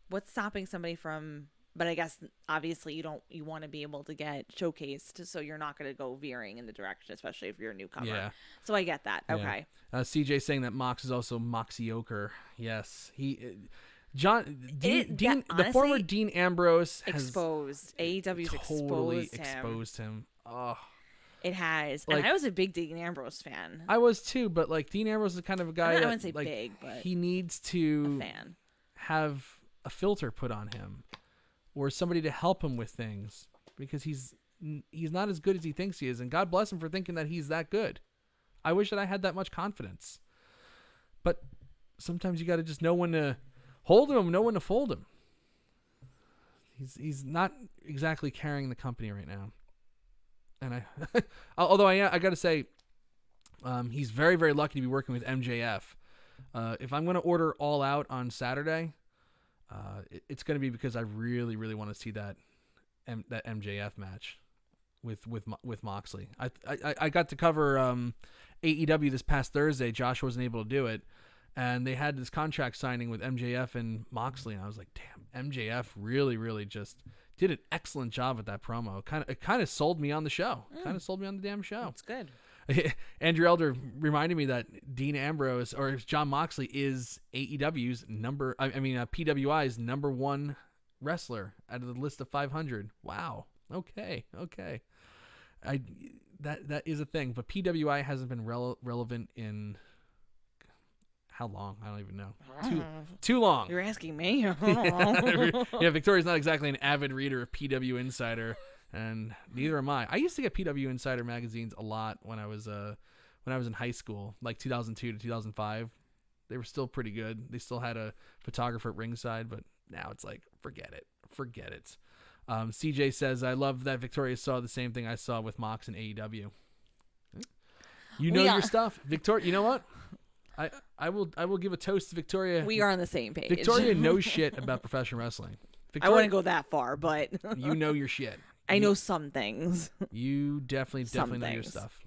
what's stopping somebody from? But I guess obviously you want to be able to get showcased, so you're not going to go veering in the direction, especially if you're a newcomer. Yeah. So I get that. Okay. Yeah. CJ saying that Mox is also Moxioker. Yes, the former Dean Ambrose has exposed AEW's totally exposed him. Oh. It has. And I was a big Dean Ambrose fan. I was too, but like Dean Ambrose is the kind of a guy I wouldn't say big, but he needs to a fan. Have a filter put on him or somebody to help him with things because he's not as good as he thinks he is, and God bless him for thinking that he's that good. I wish that I had that much confidence. But sometimes you got to just know when to hold him, know when to fold him. He's not exactly carrying the company right now. And although I got to say, he's very, very lucky to be working with MJF. If I'm going to order All Out on Saturday, it's going to be because I really, really want to see that MJF match with Moxley. I got to cover AEW this past Thursday. Josh wasn't able to do it, and they had this contract signing with MJF and Moxley, and I was like, damn, MJF really, really just did an excellent job at that promo. It kind of sold me on the show. Kind of sold me on the damn show. That's good. Andrew Elder reminded me that Dean Ambrose or Jon Moxley is AEW's PWI's number one wrestler out of the list of 500. Wow. Okay. That is a thing, but PWI hasn't been relevant in how long? I don't even know. Too long. You're asking me. Yeah, Victoria's not exactly an avid reader of PW Insider, and neither am I. I used to get PW Insider magazines a lot when I was in high school, like 2002 to 2005. They were still pretty good. They still had a photographer at ringside, but now it's like, forget it. CJ says, I love that Victoria saw the same thing I saw with Mox and AEW. You know your stuff. Victoria, you know what? I will give a toast to Victoria. We are on the same page. Victoria knows shit about professional wrestling. I wouldn't go that far, but you know your shit. I know some things. You definitely know your stuff.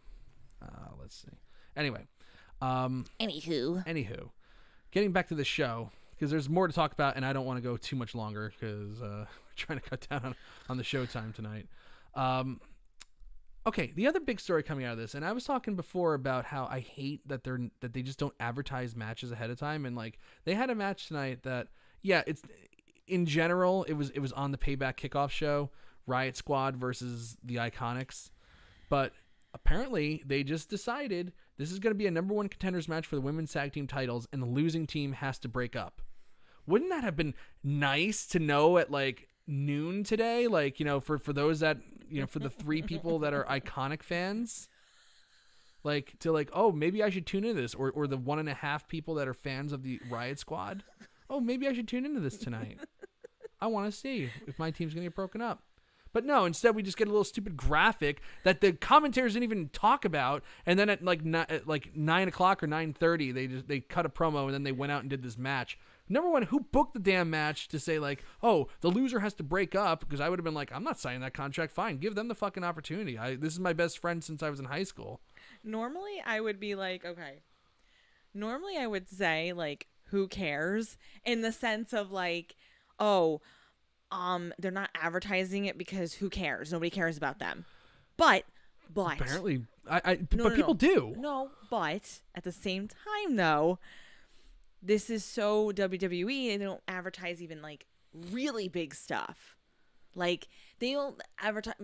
Let's see. Anyway. Anywho. Getting back to the show, because there's more to talk about, and I don't want to go too much longer, because we're trying to cut down on the showtime tonight. Okay, the other big story coming out of this, and I was talking before about how I hate that they just don't advertise matches ahead of time, and like they had a match tonight that it's in general it was on the Payback kickoff show, Riot Squad versus the Iconics, but apparently they just decided this is going to be a number one contenders match for the women's tag team titles, and the losing team has to break up. Wouldn't that have been nice to know at like noon today? Like, for those that, for the 3 people that are Iconic fans, like to like, oh, maybe I should tune into this, or the 1.5 people that are fans of the Riot Squad. Oh, maybe I should tune into this tonight. I want to see if my team's going to get broken up. But no, instead we just get a little stupid graphic that the commentators didn't even talk about, and then at like 9 o'clock or 9:30, they cut a promo, and then they went out and did this match. Number one, who booked the damn match to say like, oh, the loser has to break up? Because I would have been like, I'm not signing that contract. Fine, give them the fucking opportunity. This is my best friend since I was in high school. Normally, I would be like, okay. Normally, I would say like, who cares? In the sense of like, oh, they're not advertising it because who cares? Nobody cares about them. But apparently, people do. No, but at the same time, though, this is so WWE, and they don't advertise even like really big stuff. Like they'll advertise.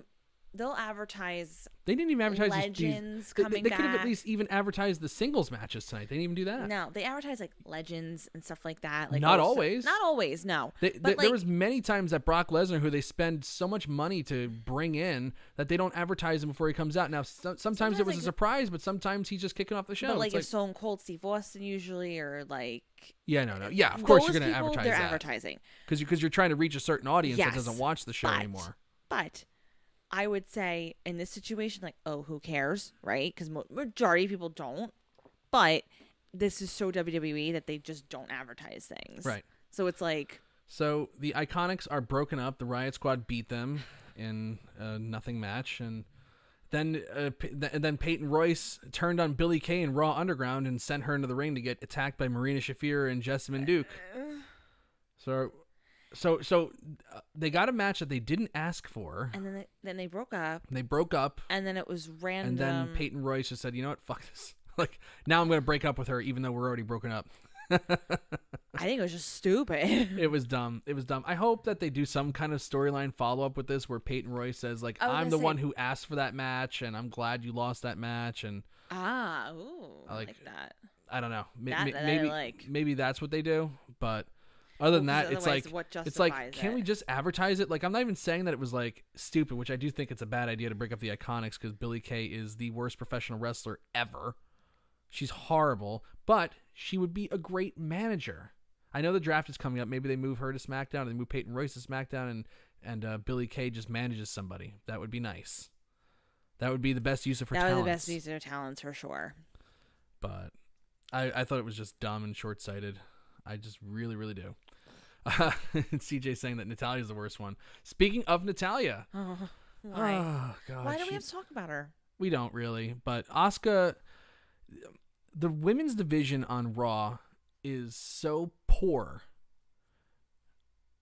They didn't even advertise legends coming back. They back. could have at least even advertised the singles matches tonight. They didn't even do that. No, they advertise like legends and stuff like that. Like not always. Not always. No. There was many times that Brock Lesnar, who they spend so much money to bring in, that they don't advertise him before he comes out. Now, sometimes it was a surprise, but sometimes he's just kicking off the show. But like if Stone Cold Steve Austin usually, or like. Yeah, no. Yeah, of course you're going to advertise they're that. advertising. Because you're trying to reach a certain audience that doesn't watch the show anymore. But I would say in this situation, like, oh, who cares, right? Because majority of people don't. But this is so WWE that they just don't advertise things. Right. So it's like. So the Iconics are broken up. The Riot Squad beat them in a nothing match. And then Peyton Royce turned on Billie Kay in Raw Underground and sent her into the ring to get attacked by Marina Shafir and Jessamine Duke. So they got a match that they didn't ask for. And then they broke up. And then it was random. And then Peyton Royce just said, you know what, fuck this. Like, now I'm going to break up with her even though we're already broken up. I think it was just stupid. It was dumb. I hope that they do some kind of storyline follow-up with this where Peyton Royce says, like, I'm the one who asked for that match, and I'm glad you lost that match. And I like that. I don't know. Maybe maybe that's what they do, but other than that, it's like, can we just advertise it? Like, I'm not even saying that it was like stupid, which I do think it's a bad idea to break up the Iconics because Billie Kay is the worst professional wrestler ever. She's horrible, but she would be a great manager. I know the draft is coming up. Maybe they move her to SmackDown, and they move Peyton Royce to SmackDown, and Billie Kay just manages somebody. That would be nice. That would be the best use of her talents. That would be the best use of her talents for sure. But I thought it was just dumb and short-sighted. I just really, really do. CJ saying that Natalia's the worst one. Speaking of Natalya. Why? Oh, God. Why do we have to talk about her? We don't really. But Asuka, the women's division on Raw is so poor.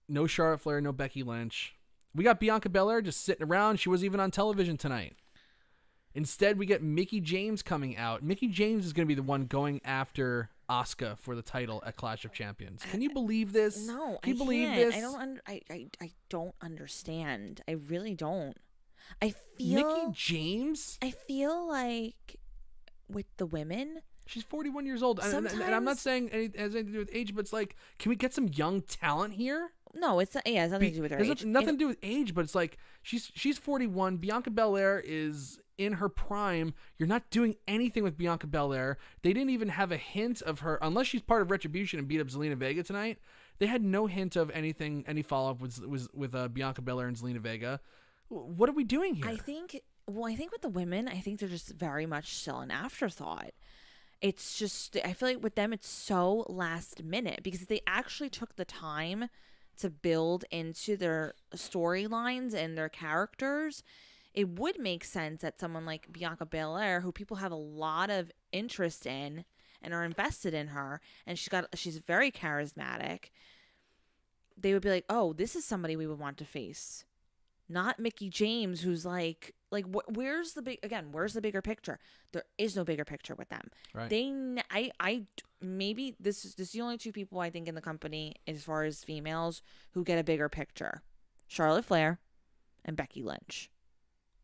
No Charlotte Flair, no Becky Lynch. We got Bianca Belair just sitting around. She wasn't even on television tonight. Instead, we get Mickie James coming out. Mickie James is going to be the one going after Asuka for the title at Clash of Champions. Can you believe this? No, Can you believe can't. this? I don't understand. I really don't. I feel Mickie James? I feel like with the women, she's 41 years old. And I'm not saying it has anything to do with age, but it's like, can we get some young talent here? No, it's not, it has nothing to do with her age. It has nothing to do with age, but it's like she's 41. Bianca Belair is in her prime. You're not doing anything with Bianca Belair. They didn't even have a hint of her, unless she's part of Retribution and beat up Zelina Vega tonight. They had no hint of anything, any follow-up with Bianca Belair and Zelina Vega. What are we doing here? I think with the women, I think they're just very much still an afterthought. It's just, I feel like with them, it's so last minute because if they actually took the time to build into their storylines and their characters, it would make sense that someone like Bianca Belair, who people have a lot of interest in and are invested in her, and she's very charismatic. they would be like, oh, this is somebody we would want to face. Not Mickey James, who's where's the bigger picture? There is no bigger picture with them. Right. Maybe this is the only two people I think in the company as far as females who get a bigger picture. Charlotte Flair and Becky Lynch.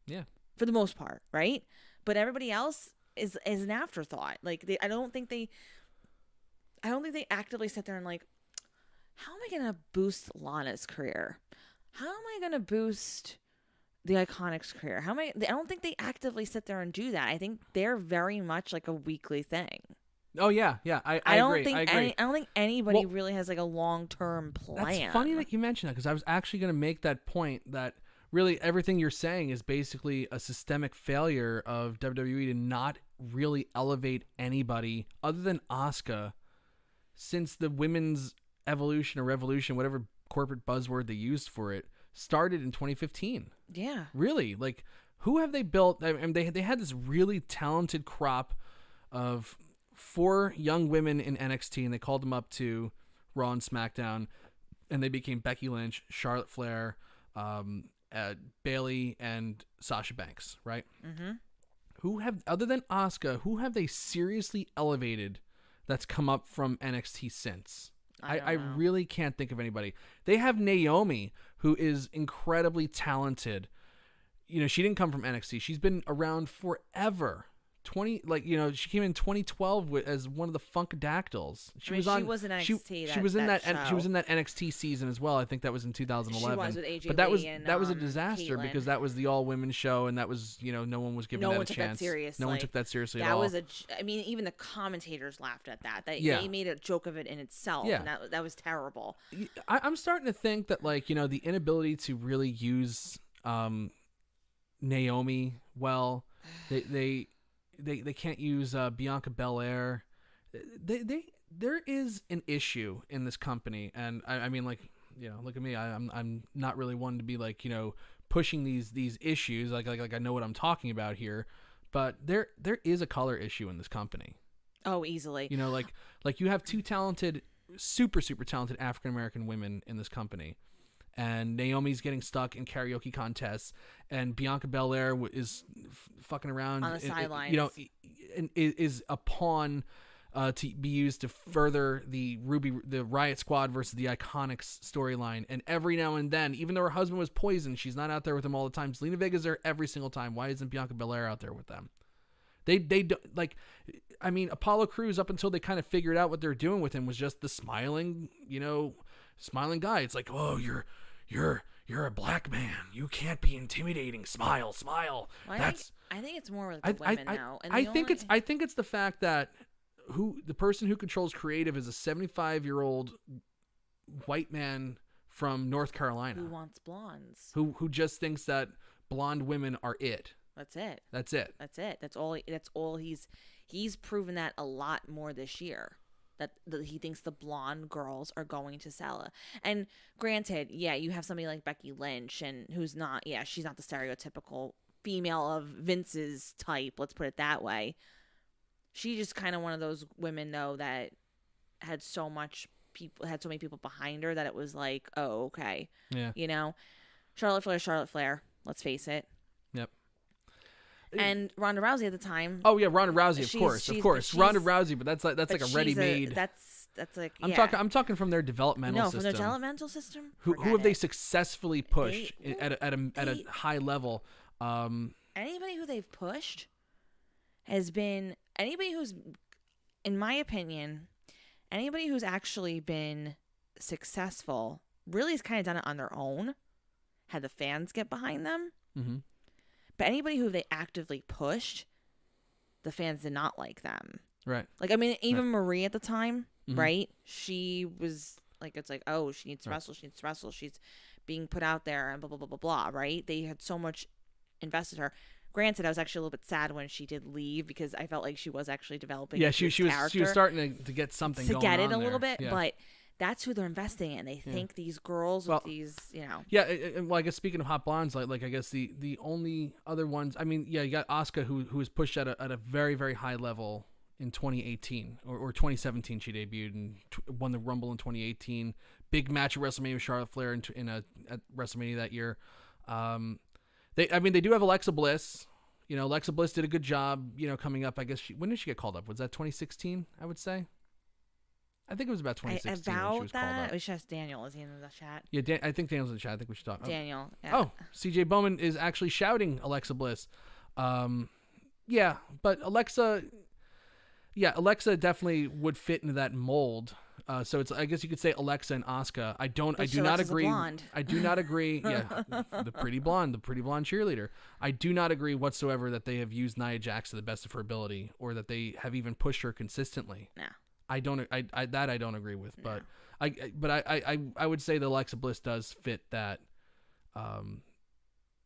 Yeah. For the most part, right? But everybody else is an afterthought. Like I don't think they actively sit there and like, how am I going to boost Lana's career? How am I going to boost the Iconics' career? I don't think they actively sit there and do that. I think they're very much like a weekly thing. Oh yeah. I agree. I don't think anybody really has like a long-term plan. That's funny that you mentioned that, because I was actually going to make that point that really everything you're saying is basically a systemic failure of WWE to not really elevate anybody other than Asuka since the women's evolution or revolution, whatever corporate buzzword they used for it, started in 2015. Yeah. Really? Like, who have they built? I mean, they had this really talented crop of 4 young women in NXT, and they called them up to Raw and SmackDown, and they became Becky Lynch, Charlotte Flair, Bayley, and Sasha Banks, right? Mm-hmm. Who have, other than Asuka, who have they seriously elevated that's come up from NXT since? I really can't think of anybody. They have Naomi, who is incredibly talented. You know, she didn't come from NXT. She's been around forever. She came in 2012 as one of the Funkadactyls. She was in NXT. She was in that NXT season as well. I think that was in 2011. She was with AJ but that Lee was a disaster Caitlyn. Because that was the all women show, and that was, no one was giving that a chance. No one took that seriously at all. Even the commentators laughed at that. They made a joke of it in itself. Yeah. And that was terrible. I'm starting to think that the inability to really use Naomi well, they can't use Bianca Belair. There is an issue in this company, and I mean, look at me. I'm not really one to be pushing these issues. Like I know what I'm talking about here, but there is a color issue in this company. Oh, easily. Like you have 2 talented, super talented African American women in this company. And Naomi's getting stuck in karaoke contests, and Bianca Belair is fucking around on the sidelines. And is a pawn to be used to further the Riot Squad versus the Iconics storyline. And every now and then, even though her husband was poisoned, she's not out there with him all the time. Zelina Vega's there every single time. Why isn't Bianca Belair out there with them? They don't Apollo Crews, up until they kind of figured out what they're doing with him, was just the smiling guy. It's like, oh, you're a black man. You can't be intimidating. Smile. Well, I think it's more with the women now. And I think it's the fact that the person who controls creative is a 75-year-old white man from North Carolina who wants blondes. Who just thinks that blonde women are it. That's it. That's all he's proven that a lot more this year. That he thinks the blonde girls are going to sell. And granted, you have somebody like Becky Lynch, and she's not the stereotypical female of Vince's type, let's put it that way. She's just kind of one of those women, though, that had so many people behind her that it was like, oh, okay. Yeah. Charlotte Flair, let's face it. Yep. And Ronda Rousey at the time. Oh yeah, Ronda Rousey, of course. Ronda Rousey, but that's like a ready-made. That's like. I'm talking from their developmental system. No, from their developmental system. Who have they successfully pushed at a high level? Anybody who they've pushed has been anybody who's, in my opinion, anybody who's actually been successful. Really has kind of done it on their own. Had the fans get behind them. Mm-hmm. But anybody who they actively pushed, the fans did not like them. Right. Even Marie at the time, mm-hmm. right? She was it's like, oh, she needs to wrestle. She needs to wrestle. She's being put out there and blah, blah, blah, blah, blah, right? They had so much invested in her. Granted, I was actually a little bit sad when she did leave because I felt like she was actually developing. Yeah, she was starting to get something going on to get it a there. little bit, yeah. But that's who they're investing in. They think these girls with these, Yeah, I guess speaking of hot blondes, I guess the only other ones. You got Asuka who was pushed at a very, very high level in 2018 or 2017. She debuted and won the Rumble in 2018. Big match at WrestleMania with Charlotte Flair at WrestleMania that year. They do have Alexa Bliss. You know, Alexa Bliss did a good job, you know, coming up. I guess when did she get called up? Was that 2016, I would say? I think it was about 2016 when she was called up. We should ask Daniel. Is he in the chat? Yeah, I think Daniel's in the chat. I think we should talk. Daniel. Yeah. Oh, CJ Bowman is actually shouting Alexa Bliss. Yeah, but Alexa definitely would fit into that mold. So I guess you could say Alexa and Asuka. I do not agree. I do not agree. Yeah, the pretty blonde cheerleader. I do not agree whatsoever that they have used Nia Jax to the best of her ability, or that they have even pushed her consistently. No. I don't agree with. No. But I would say that Alexa Bliss does fit that.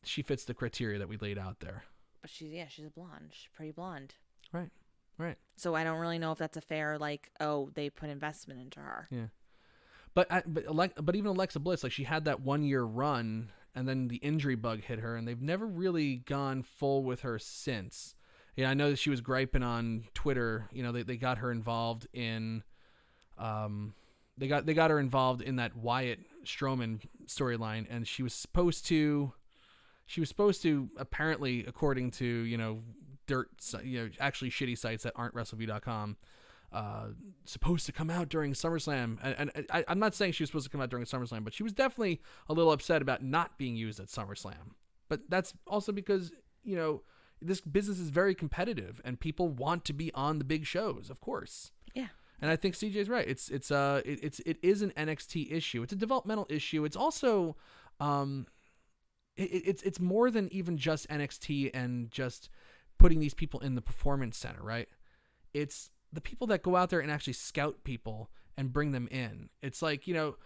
She fits the criteria that we laid out there. But she's a blonde. She's pretty blonde. Right. So I don't really know if that's a fair, like, oh, they put investment into her. Yeah. But even Alexa Bliss, like, she had that 1 year run, and then the injury bug hit her, and they've never really gone full with her since. Yeah, I know that she was griping on Twitter. You know, they got her involved in, they got her involved in that Wyatt Strowman storyline, and she was supposed to apparently, according to, you know, actually shitty sites that aren't Wrestleview.com, supposed to come out during SummerSlam. And I'm not saying she was supposed to come out during SummerSlam, but she was definitely a little upset about not being used at SummerSlam. But that's also because, you know, this business is very competitive and people want to be on the big shows, of course. Yeah. And I think CJ's right. It is an NXT issue. It's a developmental issue. It's also, it's more than even just NXT and just putting these people in the performance center, right? It's the people that go out there and actually scout people and bring them in. It's like, you know,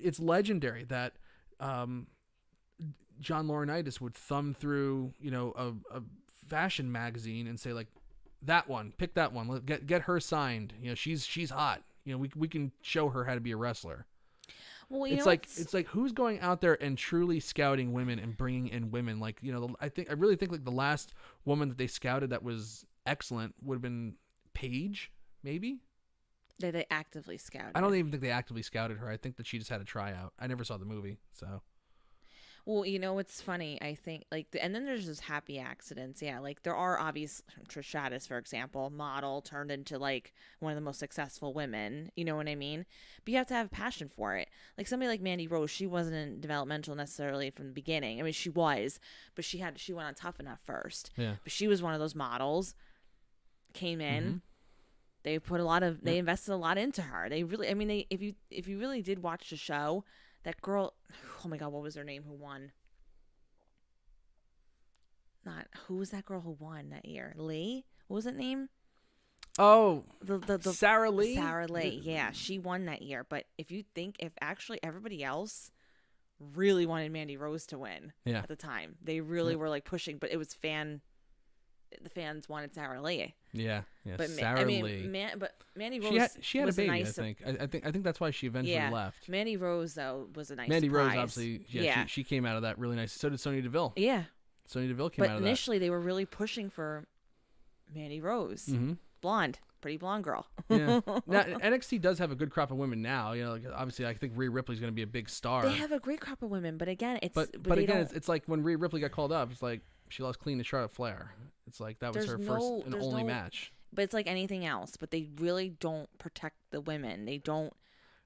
it's legendary that John Laurinaitis would thumb through, you know, a fashion magazine and say, like, that one, pick that one, get her signed. You know, she's hot. You know, we can show her how to be a wrestler. Well, it's like who's going out there and truly scouting women and bringing in women? Like, you know, I really think like the last woman that they scouted that was excellent would have been Paige, maybe. They actively scouted. I don't even think they actively scouted her. I think that she just had a tryout. I never saw the movie, so. Well, you know, it's funny. I think, like, and then there's just happy accidents. Yeah, like, there are obvious, Trish Stratus, for example, model turned into, like, one of the most successful women. You know what I mean? But you have to have passion for it. Like, somebody like Mandy Rose, she wasn't in developmental necessarily from the beginning. I mean, she was, but she went on Tough Enough first. Yeah. But she was one of those models, came in. Mm-hmm. They put they invested a lot into her. They really, I mean, if you really did watch the show, that girl, oh my God, what was her name who won? Who was that girl who won that year? Lee? What was that name? Oh, the Sarah Lee? Sarah Lee, yeah. She won that year. But if actually everybody else really wanted Mandy Rose to win at the time. They really were like pushing, but it was the fans wanted Sarah Lee. Yeah. But Sarah Lee. But Mandy Rose, she had a baby. I think. I think that's why she eventually left. Mandy Rose though was a nice. Mandy surprise. Rose, obviously, she came out of that really nice. So did Sonya Deville. Yeah. Sonya Deville came out of that. But initially, they were really pushing for Mandy Rose, blonde, pretty blonde girl. Yeah. Now NXT does have a good crop of women now. You know, like, obviously, I think Rhea Ripley's going to be a big star. They have a great crop of women, but again, it's like when Rhea Ripley got called up, it's like she lost clean to Charlotte Flair. It's like that was her first and only match. But it's like anything else. But they really don't protect the women. They don't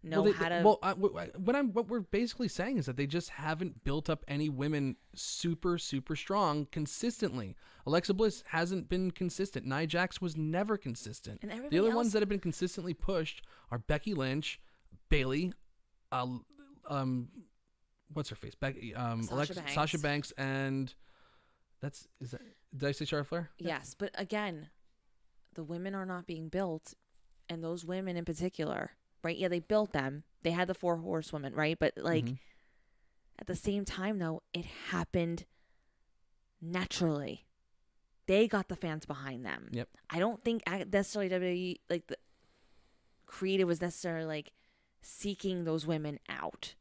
know how to. What we're basically saying is that they just haven't built up any women super, super strong consistently. Alexa Bliss hasn't been consistent. Nia Jax was never consistent. And the other ones that have been consistently pushed are Becky Lynch, Bayley, what's her face? Becky, Sasha Banks, and did I say Charlotte Flair? Yes, but again, the women are not being built, and those women in particular, right? Yeah, they built them. They had the 4 horsewomen, right? But like at the same time, though, it happened naturally. They got the fans behind them. Yep. I don't think necessarily WWE, like, the creative was necessarily like seeking those women out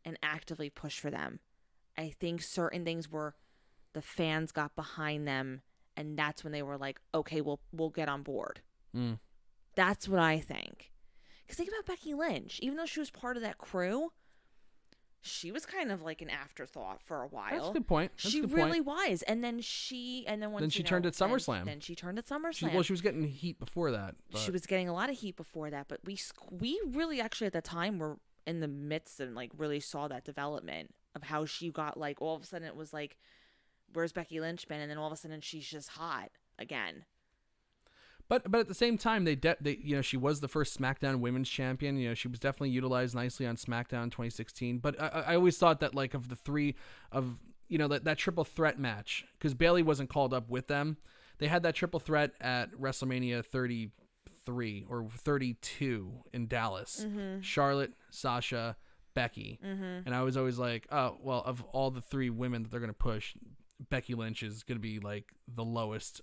and actively push for them. I think certain things were the fans got behind them, and that's when they were like, okay, we'll get on board. That's what I think. Because think about Becky Lynch. Even though she was part of that crew, she was kind of like an afterthought for a while. That's a good point. She really was. And then once she turned at SummerSlam. Then she turned at SummerSlam. She was getting heat before that. But. She was getting a lot of heat before that. But we really actually at the time were in the midst and like really saw that development of how she got like all of a sudden it was like, where's Becky Lynch been? And then all of a sudden she's just hot again. But at the same time, they she was the first SmackDown Women's Champion. You know, she was definitely utilized nicely on SmackDown 2016. But I always thought that like of the three of that triple threat match, because Bayley wasn't called up with them, they had that triple threat at WrestleMania 33 or 32 in Dallas. Mm-hmm. Charlotte, Sasha, Becky, and I was always like, oh well, of all the three women that they're gonna push, Becky Lynch is gonna be like the lowest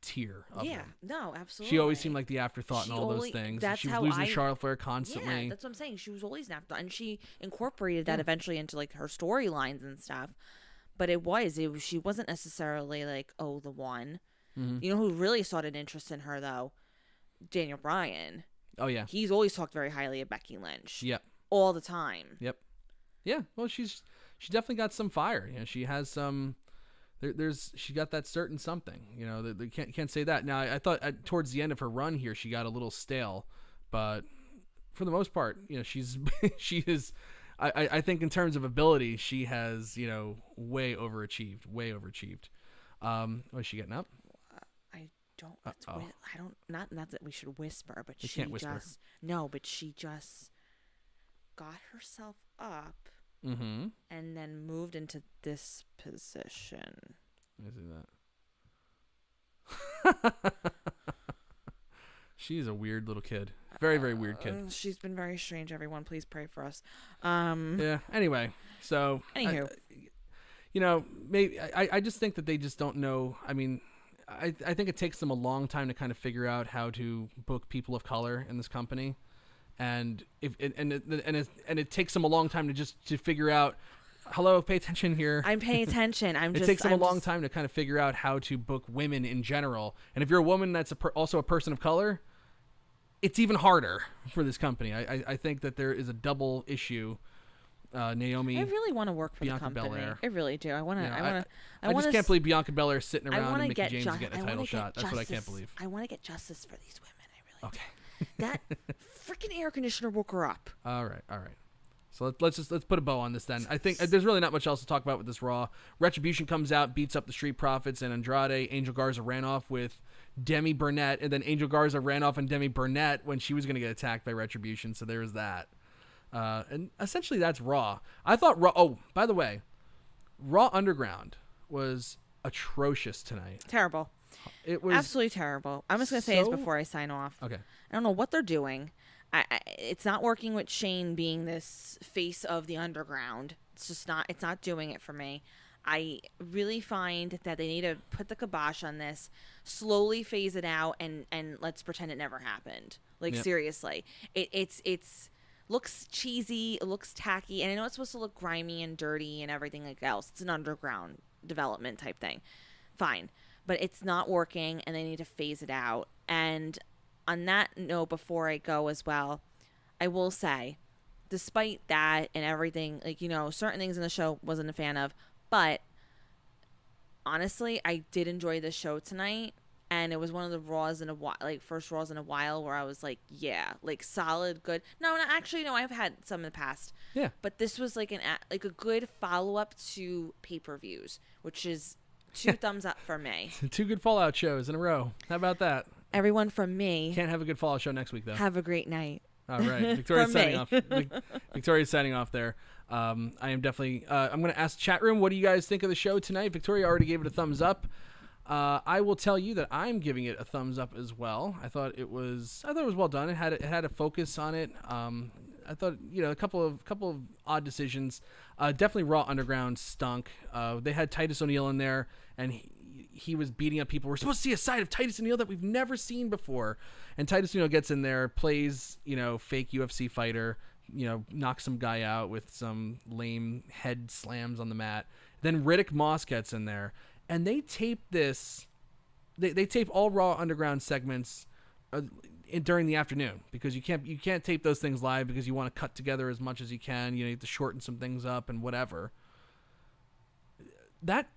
tier of them. No, absolutely. She always seemed like the afterthought in all those things. She was losing Charlotte Flair constantly. Yeah, that's what I'm saying. She was always an afterthought, and she incorporated that eventually into like her storylines and stuff. But she wasn't necessarily like, oh, the one. Mm-hmm. You know who really sought an interest in her though? Daniel Bryan. Oh yeah, he's always talked very highly of Becky Lynch. Yep. All the time. Yep. Yeah. Well, she definitely got some fire. You know, she has some. She got that certain something, they can't say that. Now, I thought towards the end of her run here, she got a little stale, but for the most part, she is, I think in terms of ability, she has, way overachieved. Oh, is she getting up? Not that we should whisper, but you can't whisper. But she just got herself up. Mm-hmm. And then moved into this position. I see that. She's a weird little kid. Very, very weird kid. She's been very strange. Everyone, please pray for us. Yeah. Anyway, so. Anywho. Maybe I just think that they just don't know. I mean, I think it takes them a long time to kind of figure out how to book people of color in this company. And it takes them a long time to figure out. Hello, pay attention here. I'm paying attention. It takes them a long time to kind of figure out how to book women in general. And if you're a woman that's also a person of color, it's even harder for this company. I think that there is a double issue. Naomi. I really want to work for Bianca the company. Belair. I really do. I just can't believe Bianca Belair is sitting around and Mickey James is getting a title shot. That's what I can't believe. I want to get justice for these women. I really do. Okay. That freaking air conditioner woke her up. All right. So let's put a bow on this then. I think there's really not much else to talk about with this Raw. Retribution comes out, beats up the Street Profits and Andrade. Angel Garza ran off with Demi Burnett, and then Angel Garza ran off on Demi Burnett when she was going to get attacked by Retribution. So there was that. And essentially that's Raw. I thought Raw. Oh, by the way, Raw Underground was atrocious tonight. Terrible. It was absolutely terrible. I'm just gonna say this before I sign off. Okay. I don't know what they're doing. It's not working with Shane being this face of the underground. It's just not. It's not doing it for me. I really find that they need to put the kibosh on this, slowly phase it out, and let's pretend it never happened. Like seriously, it's looks cheesy. It looks tacky, and I know it's supposed to look grimy and dirty and everything like else. It's an underground development type thing. Fine. But it's not working, and they need to phase it out. And on that note, before I go as well, I will say, despite that and everything, like, certain things in the show wasn't a fan of, but honestly, I did enjoy the show tonight, and it was one of the Raws in a while, like first Raws in a while, where I was like, yeah, like solid, good. No, actually, I've had some in the past. Yeah. But this was like a good follow-up to pay-per-views, which is 2 thumbs up for me. 2 good Fallout shows in a row. How about that? Everyone from me. Can't have a good Fallout show next week, though. Have a great night. All right. Victoria's signing off. Victoria's signing off there. I am definitely... I'm going to ask chat room, what do you guys think of the show tonight? Victoria already gave it a thumbs up. I will tell you that I'm giving it a thumbs up as well. I thought it was well done. It had a focus on it. I thought, a couple of odd decisions. Definitely Raw Underground stunk. They had Titus O'Neil in there, and he was beating up people. We're supposed to see a side of Titus O'Neil that we've never seen before. And Titus O'Neil gets in there, plays, fake UFC fighter, knocks some guy out with some lame head slams on the mat. Then Riddick Moss gets in there, and they tape this. They tape all Raw Underground segments during the afternoon, because you can't tape those things live because you want to cut together as much as you can. You have to shorten some things up and whatever. That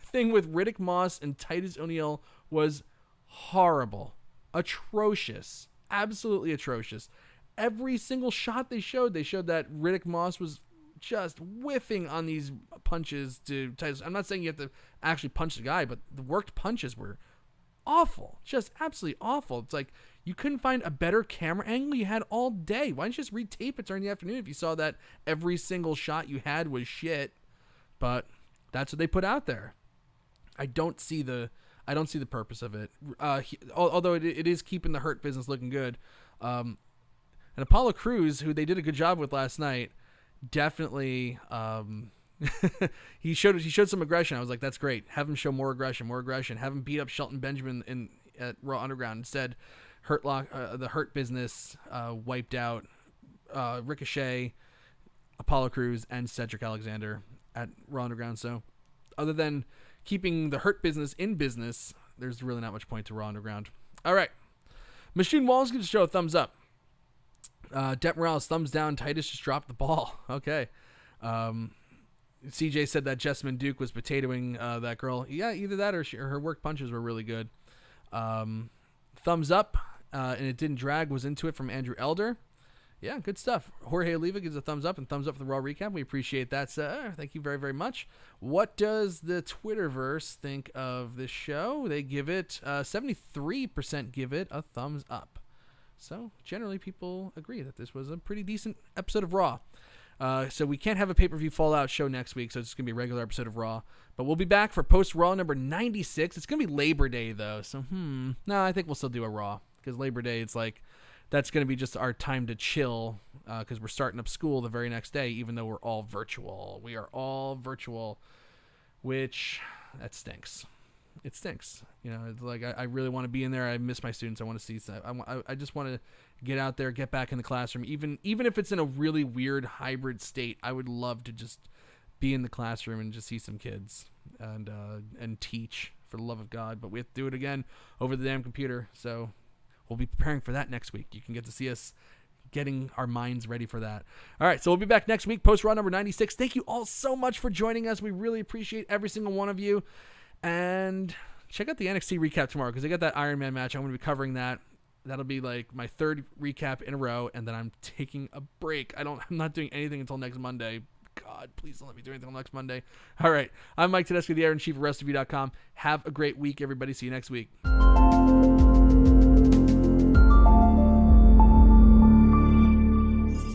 thing with Riddick Moss and Titus O'Neil was horrible, atrocious, absolutely atrocious. Every single shot they showed that Riddick Moss was just whiffing on these punches to Titus. I'm not saying you have to actually punch the guy, but the worked punches were awful, just absolutely awful. It's like you couldn't find a better camera angle you had all day. Why don't you just retape it during the afternoon if you saw that every single shot you had was shit? But that's what they put out there. I don't see the purpose of it. Although it is keeping the Hurt Business looking good. And Apollo Crews, who they did a good job with last night, definitely he showed some aggression. I was like, that's great. Have him show more aggression. Have him beat up Shelton Benjamin at Raw Underground. Instead, the Hurt Business wiped out Ricochet, Apollo Crews, and Cedric Alexander at Raw Underground. So other than keeping the Hurt Business in business, there's really not much point to Raw Underground. All right. Machine Walls gives the show a thumbs up. Depp Morales, thumbs down. Titus just dropped the ball. Okay. CJ said that Jessamine Duke was potatoing that girl. Yeah, either that or her work punches were really good. Thumbs up, and it didn't drag, was into it from Andrew Elder. Yeah, good stuff. Jorge Oliva gives a thumbs up and thumbs up for the Raw recap. We appreciate that, sir. Thank you very, very much. What does the Twitterverse think of this show? They give it 73% give it a thumbs up. So generally people agree that this was a pretty decent episode of Raw. So we can't have a pay-per-view Fallout show next week, so it's going to be a regular episode of Raw. But we'll be back for post-Raw number 96. It's going to be Labor Day, though. So, no, I think we'll still do a Raw. Because Labor Day, it's like, that's going to be just our time to chill. Because we're starting up school the very next day, even though we're all virtual. We are all virtual. Which, that stinks. It stinks. It's like, I really want to be in there. I miss my students. I want to see stuff. I just want to get out there, get back in the classroom. Even if it's in a really weird hybrid state, I would love to just be in the classroom and just see some kids and teach, for the love of God. But we have to do it again over the damn computer. So we'll be preparing for that next week. You can get to see us getting our minds ready for that. All right, so we'll be back next week, post-Raw number 96. Thank you all so much for joining us. We really appreciate every single one of you. And check out the NXT recap tomorrow, because I got that Iron Man match. I'm going to be covering that. That'll be like my third recap in a row, and then I'm taking a break. I'm not doing anything until next Monday. God, please don't let me do anything until next Monday. All right, I'm Mike Tedesco, the editor-in-chief of Wrestleview.com. Have a great week, everybody. See you next week.